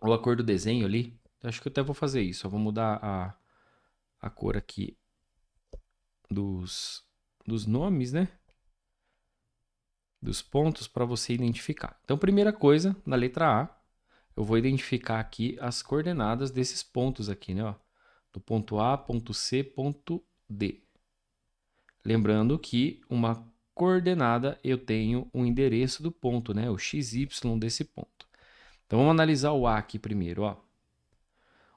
Ou a cor do desenho ali. Acho que eu até vou fazer isso. Eu vou mudar a cor aqui dos nomes, né? Dos pontos para você identificar. Então, primeira coisa, na letra A, eu vou identificar aqui as coordenadas desses pontos aqui, né? Ó, do ponto A, ponto C, ponto D. Lembrando que uma coordenada eu tenho um endereço do ponto, né? O XY desse ponto. Então, vamos analisar o A aqui primeiro, ó.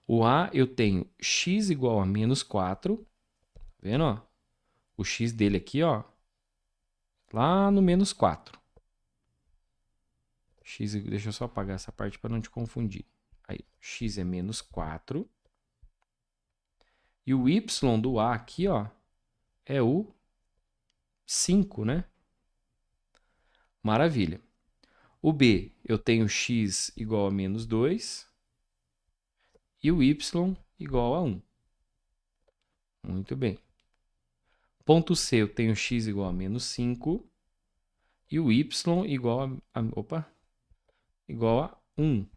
O A eu tenho x igual a menos 4, tá vendo, ó? O x dele aqui, ó, Lá no menos 4. X, deixa eu só apagar essa parte para não te confundir. Aí, x é menos 4. E o y do A aqui, ó, é o 5, né? Maravilha. O B, eu tenho x igual a menos 2 e o y igual a 1. Muito bem. Ponto C, eu tenho x igual a menos 5 e o y igual a 1.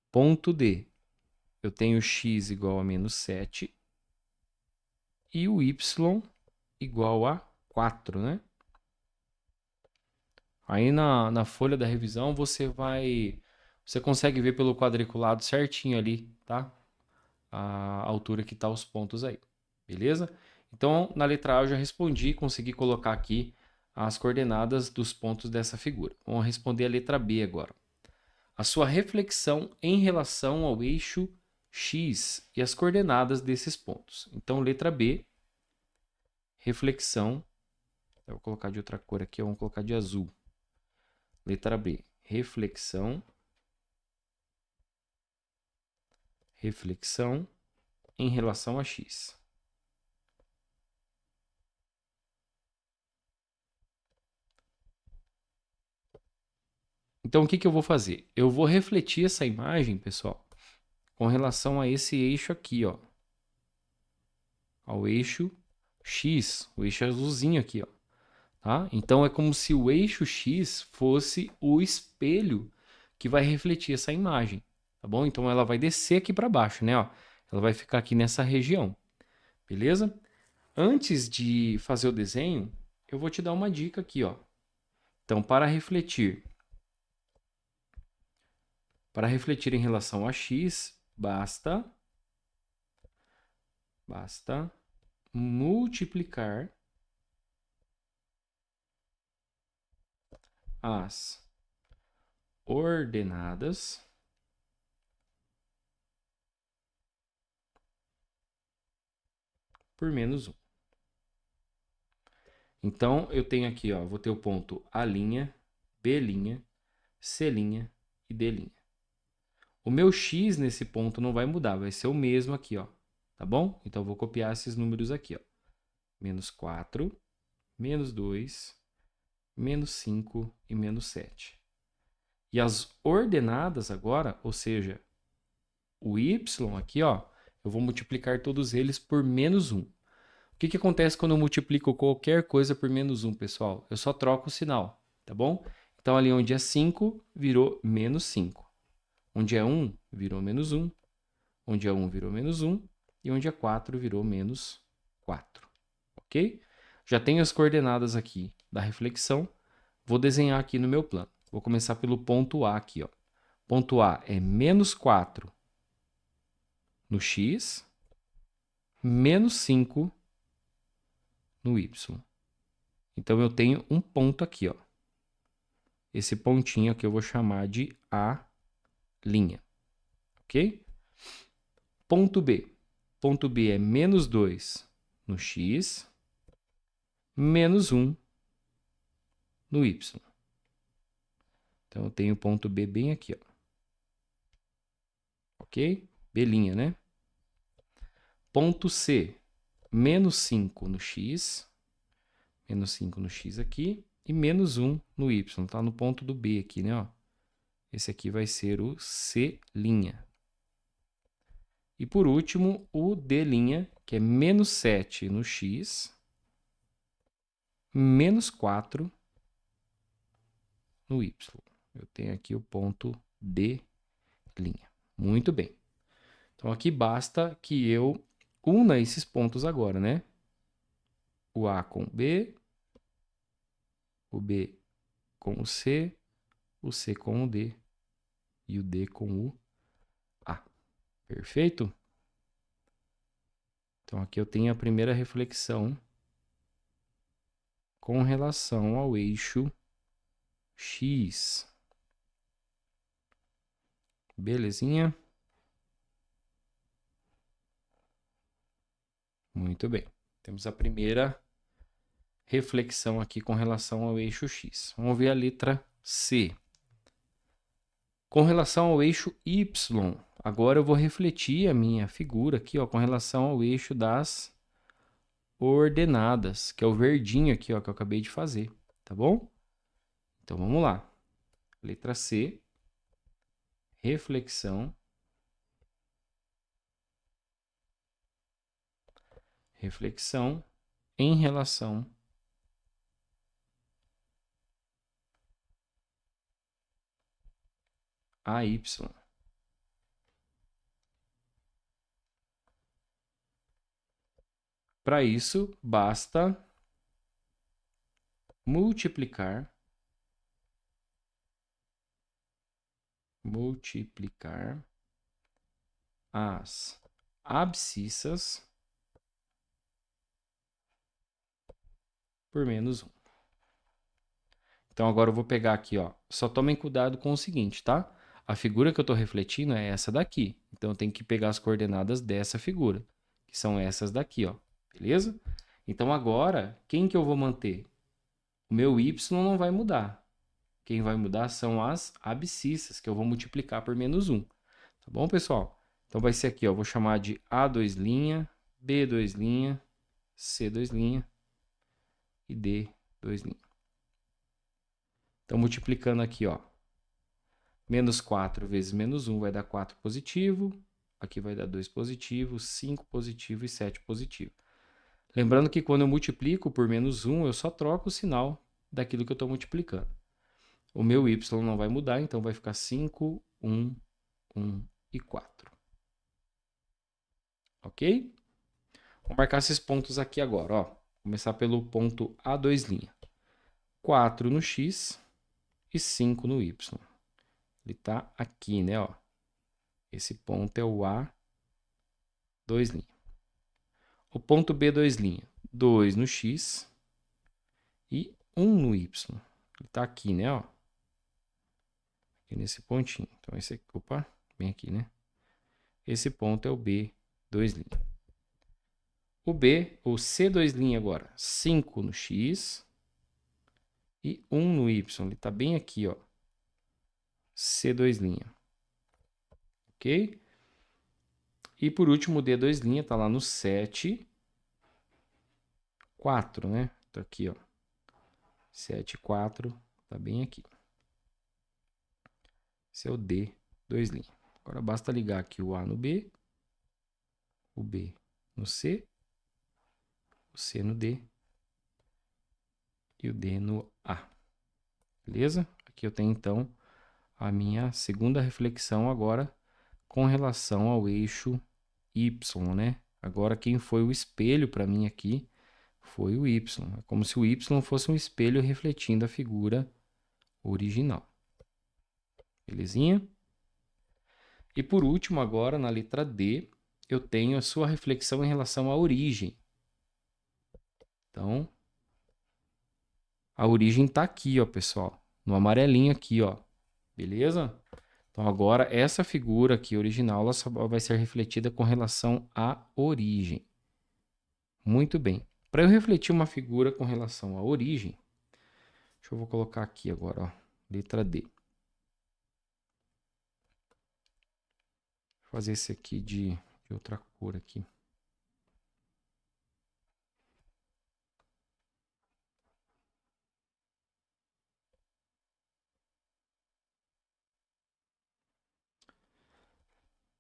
Ponto D, eu tenho x igual a menos 7 e o y igual a 4, né? Aí na folha da revisão você consegue ver pelo quadriculado certinho ali, tá? A altura que tá os pontos aí, beleza? Então, na letra A eu já respondi, consegui colocar aqui as coordenadas dos pontos dessa figura. Vamos responder a letra B agora. A sua reflexão em relação ao eixo X e as coordenadas desses pontos. Então, letra B, reflexão. Eu vou colocar de outra cor aqui, vamos colocar de azul. Letra B, reflexão em relação a X. Então, o que eu vou fazer? Eu vou refletir essa imagem, pessoal, com relação a esse eixo aqui, ó. Ao eixo X, o eixo azulzinho aqui, ó. Tá? Então, é como se o eixo X fosse o espelho que vai refletir essa imagem, tá bom? Então, ela vai descer aqui para baixo, né? Ó. Ela vai ficar aqui nessa região, beleza? Antes de fazer o desenho, eu vou te dar uma dica aqui, ó. Então, para refletir em relação a x, basta multiplicar as ordenadas por menos 1. Então, eu tenho aqui, ó, vou ter o ponto A', B', C' e D'. O meu x nesse ponto não vai mudar, vai ser o mesmo aqui, ó. Tá bom? Então, eu vou copiar esses números aqui, ó. Menos 4, menos 2, menos 5 e menos 7. E as ordenadas agora, ou seja, o y aqui, ó, eu vou multiplicar todos eles por menos 1. O que acontece quando eu multiplico qualquer coisa por menos 1, pessoal? Eu só troco o sinal, tá bom? Então, ali onde é 5, virou menos 5. Onde é 1, virou menos 1. Onde é 1, virou menos 1. E onde é 4, virou menos 4. Ok? Já tenho as coordenadas aqui da reflexão. Vou desenhar aqui no meu plano. Vou começar pelo ponto A aqui, ó. Ponto A é menos 4 no x, menos 5 no y. Então, eu tenho um ponto aqui, ó. Esse pontinho aqui eu vou chamar de A', ok? Ponto B. Ponto B é menos 2 no x, menos 1 no y. Então, eu tenho o ponto B bem aqui, ó. Ok? B', né? Ponto C, menos 5 no x, menos 5 no x aqui, e menos 1 no y. Tá no ponto do B aqui, né? Ó. Esse aqui vai ser o C'. E por último, o D', que é menos 7 no x, menos 4 no y. Eu tenho aqui o ponto D'. Muito bem. Então, aqui basta que eu una esses pontos agora, né? O A com o B com o C com o D e o D com o A. Perfeito? Então, aqui eu tenho a primeira reflexão com relação ao eixo X. Belezinha? Muito bem. Temos a primeira reflexão aqui com relação ao eixo X. Vamos ver a letra C. Com relação ao eixo Y, agora eu vou refletir a minha figura aqui, ó, com relação ao eixo das ordenadas, que é o verdinho aqui, ó, que eu acabei de fazer, tá bom? Então vamos lá. Letra C, reflexão. Reflexão em relação a Y. Para isso, basta multiplicar as abscissas por menos 1. Então agora eu vou pegar aqui, ó. Só tomem cuidado com o seguinte, tá? A figura que eu estou refletindo é essa daqui. Então eu tenho que pegar as coordenadas dessa figura, que são essas daqui, ó. Beleza? Então agora, quem que eu vou manter? O meu y não vai mudar. Quem vai mudar são as abscissas, que eu vou multiplicar por menos 1. Tá bom, pessoal? Então vai ser aqui, ó. Vou chamar de A2', B2', C2' e D2'. Então, multiplicando aqui, ó. Menos 4 vezes menos 1 vai dar 4 positivo. Aqui vai dar 2 positivo, 5 positivo e 7 positivo. Lembrando que quando eu multiplico por menos 1, eu só troco o sinal daquilo que eu estou multiplicando. O meu y não vai mudar, então vai ficar 5, 1, 1 e 4. Ok? Vou marcar esses pontos aqui agora, ó. Começar pelo ponto A2'. 4 no x e 5 no y. Ele está aqui, né, ó. Esse ponto é o A2'. O ponto B2', 2 no x e 1 no y. Ele está aqui, né, ó. Aqui nesse pontinho. Então, esse aqui, opa, bem aqui, né? Esse ponto é o B2'. O C2' agora, 5 no x e 1 no y. Ele está bem aqui, ó. C2'. Ok? E por último, o D2' está lá no 7, 4, né? Tá aqui, ó. 7, 4, tá bem aqui. Esse é o D2'. Agora basta ligar aqui o A no B, o B no C, o C no D e o D no A. Beleza? Aqui eu tenho, então, a minha segunda reflexão agora com relação ao eixo Y, né? Agora, quem foi o espelho para mim aqui foi o Y. É como se o Y fosse um espelho refletindo a figura original. Belezinha? E por último, agora, na letra D, eu tenho a sua reflexão em relação à origem. Então, a origem está aqui, ó, pessoal. No amarelinho aqui, ó. Beleza? Então, agora, essa figura aqui original ela só vai ser refletida com relação à origem. Muito bem. Para eu refletir uma figura com relação à origem, vou colocar aqui agora, ó, letra D. Vou fazer esse aqui de outra cor aqui.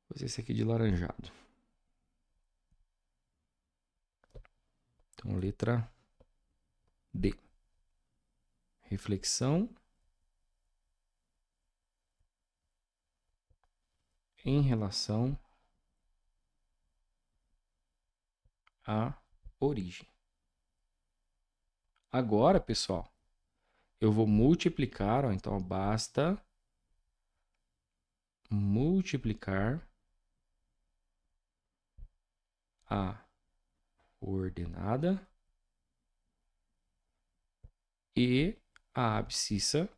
Vou fazer esse aqui de laranjado. Então, letra D. Reflexão em relação à origem. Agora, pessoal, eu vou multiplicar, ó, então basta multiplicar a ordenada e a abscissa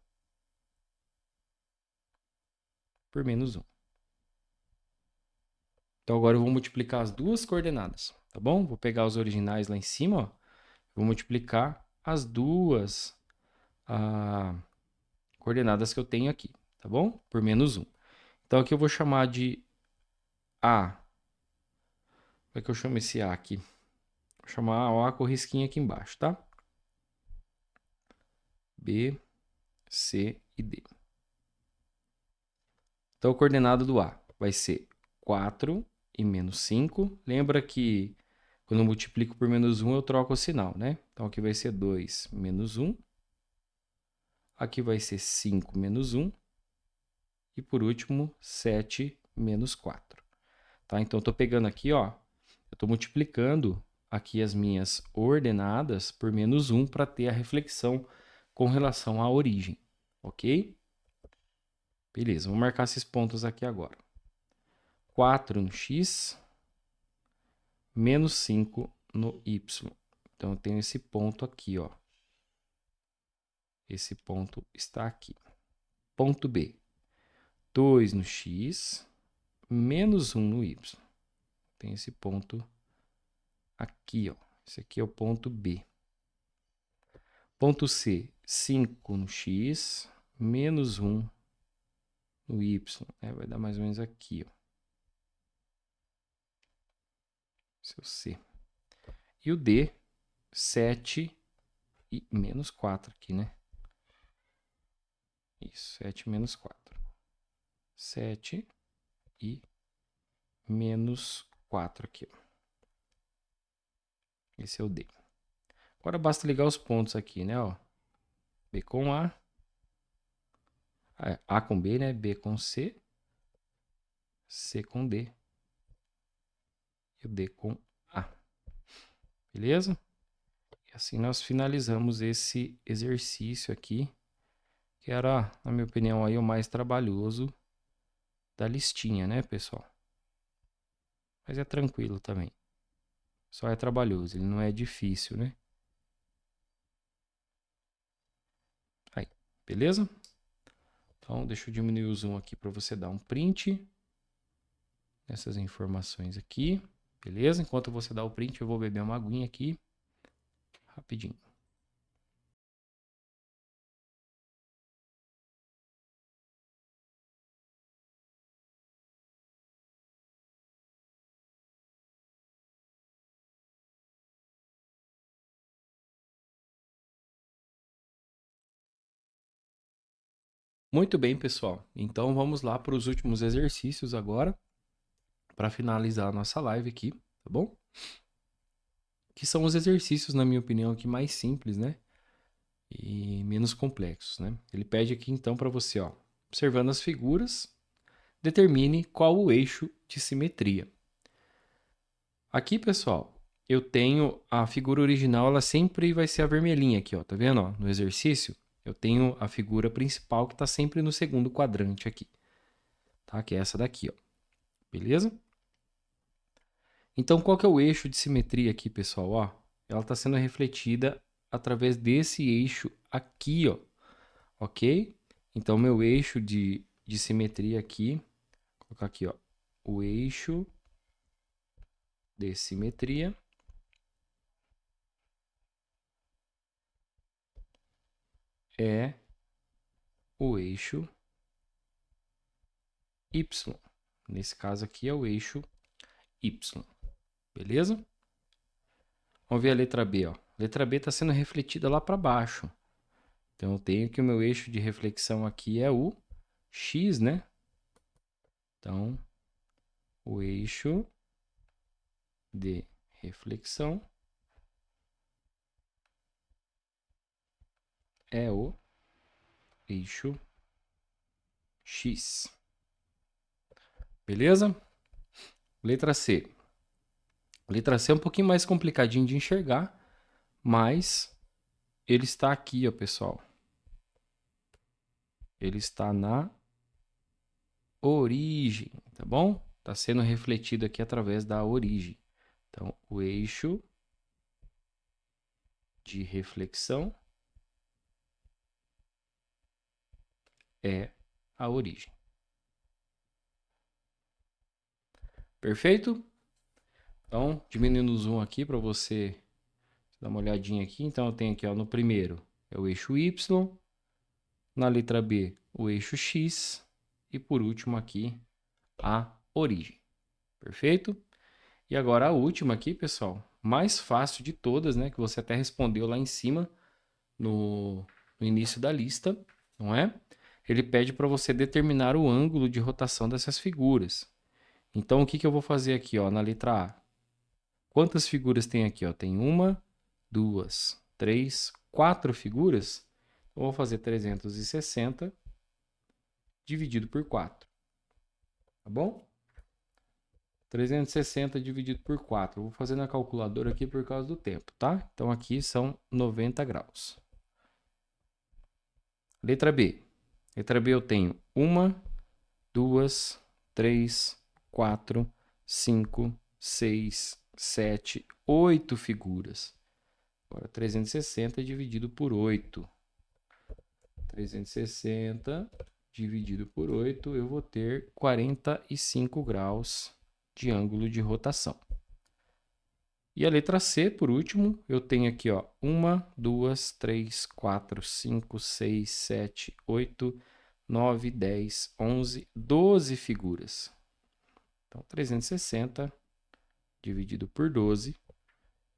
por menos 1. Então agora eu vou multiplicar as duas coordenadas, tá bom? Vou pegar os originais lá em cima, ó. Vou multiplicar as duas coordenadas que eu tenho aqui, tá bom? Por menos 1. Então, aqui eu vou chamar de A. Como é que eu chamo esse A aqui? Vou chamar A com risquinho aqui embaixo, tá? B, C e D. Então, a coordenada do A vai ser 4 e menos 5. Lembra que quando eu multiplico por menos 1, eu troco o sinal, né? Então, aqui vai ser 2 menos 1. Aqui vai ser 5 menos 1. E, por último, 7 menos 4. Tá? Então, eu estou pegando aqui, ó. Eu estou multiplicando aqui as minhas ordenadas por menos 1 para ter a reflexão com relação à origem. Ok? Beleza, vou marcar esses pontos aqui agora. 4 no x, menos 5 no y. Então, eu tenho esse ponto aqui, ó. Esse ponto está aqui. Ponto B. 2 no x, menos 1 no y. Tem esse ponto aqui, ó. Esse aqui é o ponto B. Ponto C. 5 no x, menos 1 no y. Vai dar mais ou menos aqui, ó. Esse é o C. E o D, 7 e menos 4 aqui, né? Isso, 7 menos 4. 7 e menos 4 aqui, ó. Esse é o D. Agora basta ligar os pontos aqui, né? Ó. B com A. A com B, né? B com C. C com D. E o D com A. Beleza? E assim nós finalizamos esse exercício aqui, que era, na minha opinião, aí o mais trabalhoso da listinha, né, pessoal? Mas é tranquilo também. Só é trabalhoso, ele não é difícil, né? Aí, beleza? Então, deixa eu diminuir o zoom aqui para você dar um print nessas informações aqui. Beleza? Enquanto você dá o print, eu vou beber uma aguinha aqui. Rapidinho. Muito bem, pessoal. Então, vamos lá para os últimos exercícios agora, para finalizar a nossa live aqui, tá bom? Que são os exercícios, na minha opinião, aqui mais simples, né? E menos complexos, né? Ele pede aqui, então, para você, ó, observando as figuras, determine qual o eixo de simetria. Aqui, pessoal, eu tenho a figura original, ela sempre vai ser a vermelhinha aqui, ó, tá vendo? Ó, no exercício, eu tenho a figura principal que está sempre no segundo quadrante aqui, tá? Que é essa daqui, ó. Beleza? Então, qual que é o eixo de simetria aqui, pessoal? Ó, ela está sendo refletida através desse eixo aqui, ó. Ok? Então, meu eixo de simetria aqui, vou colocar aqui, ó, o eixo de simetria é o eixo Y. Nesse caso aqui é o eixo Y. Beleza? Vamos ver a letra B, ó. A letra B está sendo refletida lá para baixo. Então, eu tenho que o meu eixo de reflexão aqui é o X, né? Então, o eixo de reflexão é o eixo X. Beleza? Letra C. Letra C é um pouquinho mais complicadinho de enxergar, mas ele está aqui, ó, pessoal. Ele está na origem, tá bom? Está sendo refletido aqui através da origem. Então, o eixo de reflexão é a origem. Perfeito? Então, diminuindo o zoom aqui para você Dá uma olhadinha aqui. Então, eu tenho aqui, ó, no primeiro é o eixo Y. Na letra B, o eixo X. E por último aqui, a origem. Perfeito? E agora a última aqui, pessoal. Mais fácil de todas, né? Que você até respondeu lá em cima, no início da lista, não é? Ele pede para você determinar o ângulo de rotação dessas figuras. Então, o que eu vou fazer aqui, ó, na letra A? Quantas figuras tem aqui, ó? Tem uma, duas, três, quatro figuras. Eu vou fazer 360 dividido por 4, tá bom? 360 dividido por 4. Eu vou fazer na calculadora aqui por causa do tempo, tá? Então, aqui são 90 graus. Letra B. Letra B eu tenho uma, duas, três, quatro, cinco, seis, sete, 8 figuras. Agora, 360 dividido por 8. 360 dividido por 8, eu vou ter 45 graus de ângulo de rotação. E a letra C, por último, eu tenho aqui, ó, 1, 2, 3, 4, 5, 6, 7, 8, 9, 10, 11, 12 figuras. Então, 360 dividido por 12,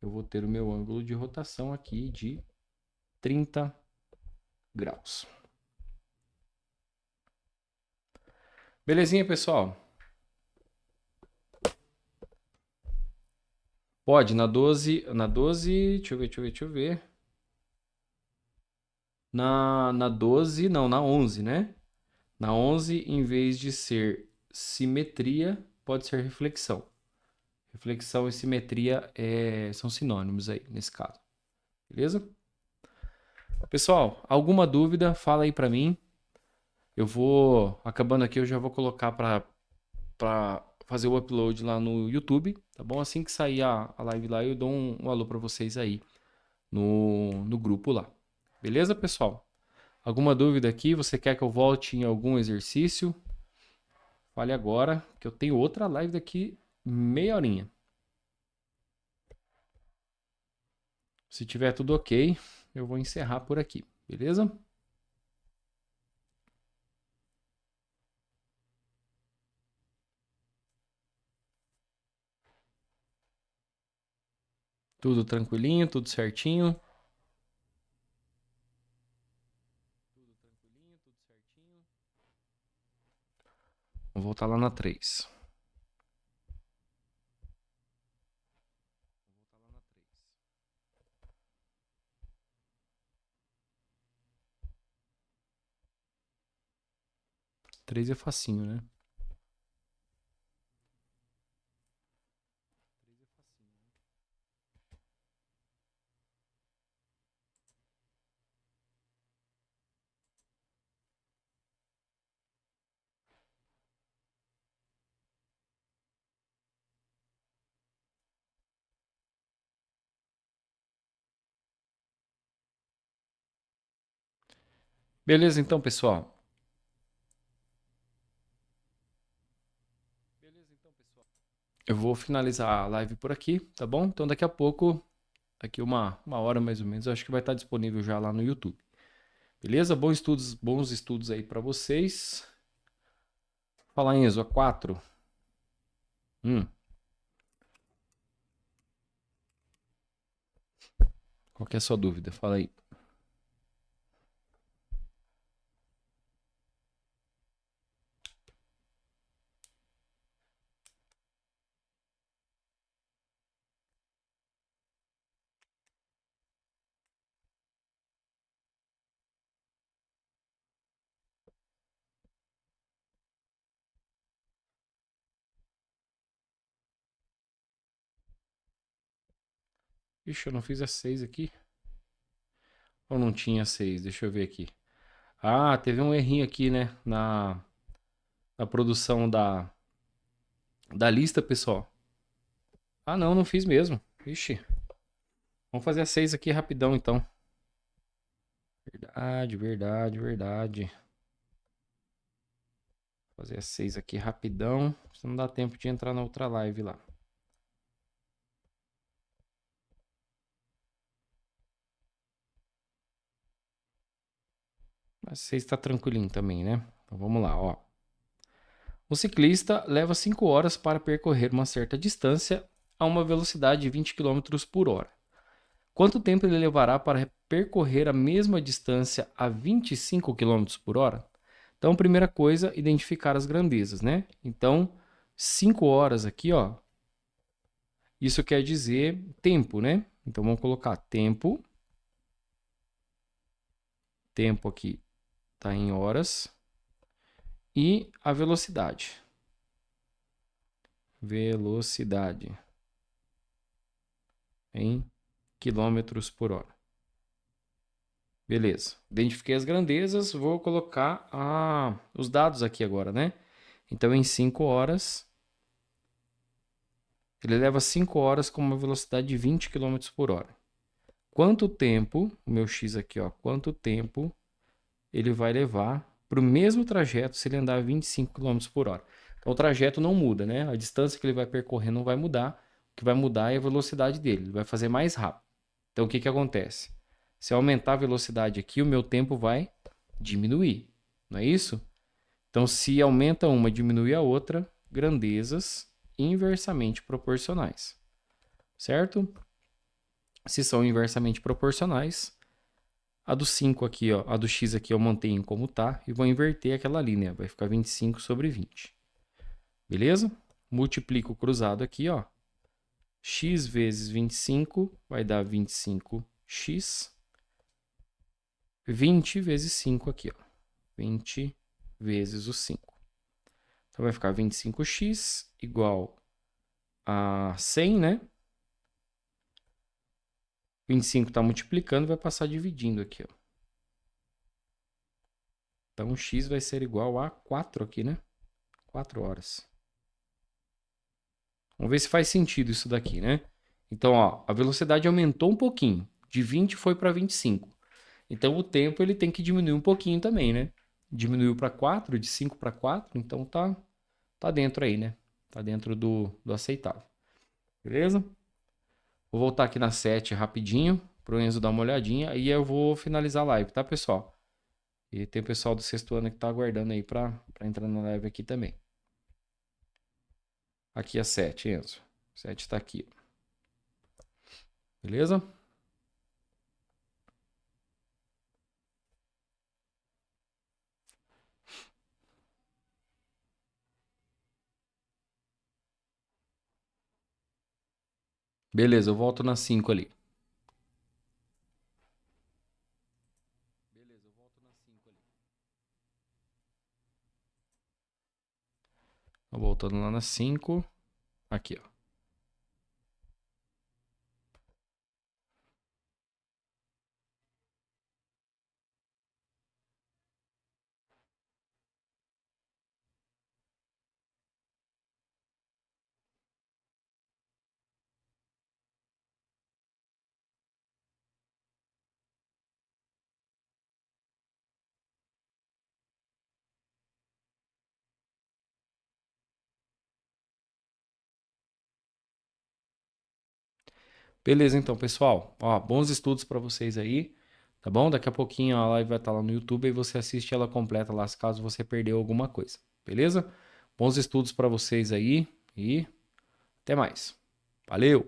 eu vou ter o meu ângulo de rotação aqui de 30 graus. Belezinha, pessoal? Pode, na 12, deixa eu ver. Na 12, não, na 11, né? Na 11, em vez de ser simetria, pode ser reflexão. Reflexão e simetria são sinônimos aí, nesse caso. Beleza? Pessoal, alguma dúvida, fala aí pra mim. Eu vou, acabando aqui, eu já vou colocar pra fazer o upload lá no YouTube, tá bom? Assim que sair a live lá, eu dou um alô pra vocês aí no grupo lá. Beleza, pessoal? Alguma dúvida aqui? Você quer que eu volte em algum exercício? Fale agora, que eu tenho outra live daqui meia horinha. Se tiver tudo ok, eu vou encerrar por aqui, beleza? Tudo tranquilinho, tudo certinho. Vou voltar lá na 3. 3 é facinho, né? Beleza, então, pessoal. Eu vou finalizar a live por aqui, tá bom? Então, daqui a pouco, daqui uma hora mais ou menos, eu acho que vai estar disponível já lá no YouTube. Beleza? Bons estudos aí para vocês. Falar em ESO 4. Qual que é a sua dúvida? Fala aí. Ixi, eu não fiz a 6 aqui. Ou não tinha 6? Deixa eu ver aqui. Ah, teve um errinho aqui, né? Na produção da lista, pessoal. Ah, não, não fiz mesmo. Ixi. Vamos fazer a 6 aqui rapidão, então. Verdade, verdade, verdade. Fazer a 6 aqui rapidão. Senão não dá tempo de entrar na outra live lá. Mas você está tranquilinho também, né? Então vamos lá, ó. O ciclista leva 5 horas para percorrer uma certa distância a uma velocidade de 20 quilômetros por hora. Quanto tempo ele levará para percorrer a mesma distância a 25 quilômetros por hora? Então, primeira coisa, identificar as grandezas, né? Então, 5 horas aqui, ó. Isso quer dizer tempo, né? Então, vamos colocar tempo. Tempo aqui está em horas. E a velocidade. Velocidade em quilômetros por hora. Beleza. Identifiquei as grandezas. Vou colocar os dados aqui agora, né? Então, em 5 horas, ele leva 5 horas com uma velocidade de 20 quilômetros por hora. Quanto tempo, o meu X aqui, ó, quanto tempo ele vai levar para o mesmo trajeto se ele andar 25 quilômetros por hora? Então, o trajeto não muda, né? A distância que ele vai percorrer não vai mudar. O que vai mudar é a velocidade dele. Ele vai fazer mais rápido. Então, o que acontece? Se eu aumentar a velocidade aqui, o meu tempo vai diminuir. Não é isso? Então, se aumenta uma e diminui a outra, grandezas inversamente proporcionais. Certo? Se são inversamente proporcionais, a do 5 aqui, ó, a do x aqui eu mantenho como tá e vou inverter aquela linha, vai ficar 25 sobre 20. Beleza? Multiplico o cruzado aqui, ó. X vezes 25 vai dar 25x. 20 vezes 5 aqui, ó. 20 vezes o 5. Então vai ficar 25x igual a 100, né? 25 está multiplicando, vai passar dividindo aqui, ó. Então x vai ser igual a 4 aqui, né? 4 horas. Vamos ver se faz sentido isso daqui, né? Então, ó, a velocidade aumentou um pouquinho. De 20 foi para 25. Então, o tempo ele tem que diminuir um pouquinho também, né? Diminuiu para 4, de 5 para 4, então tá dentro aí, né? Tá dentro do aceitável. Beleza? Vou voltar aqui na 7 rapidinho, pro Enzo dar uma olhadinha, e eu vou finalizar a live, tá, pessoal? E tem o pessoal do sexto ano que tá aguardando aí para entrar na live aqui também. Aqui a 7, Enzo. 7 tá aqui. Beleza? Beleza, eu volto na 5 ali. Tô voltando lá na 5. Aqui, ó. Beleza, então, pessoal. Ó, bons estudos para vocês aí, tá bom? Daqui a pouquinho a live vai estar lá no YouTube e você assiste ela completa lá, se caso você perdeu alguma coisa. Beleza? Bons estudos para vocês aí e até mais. Valeu!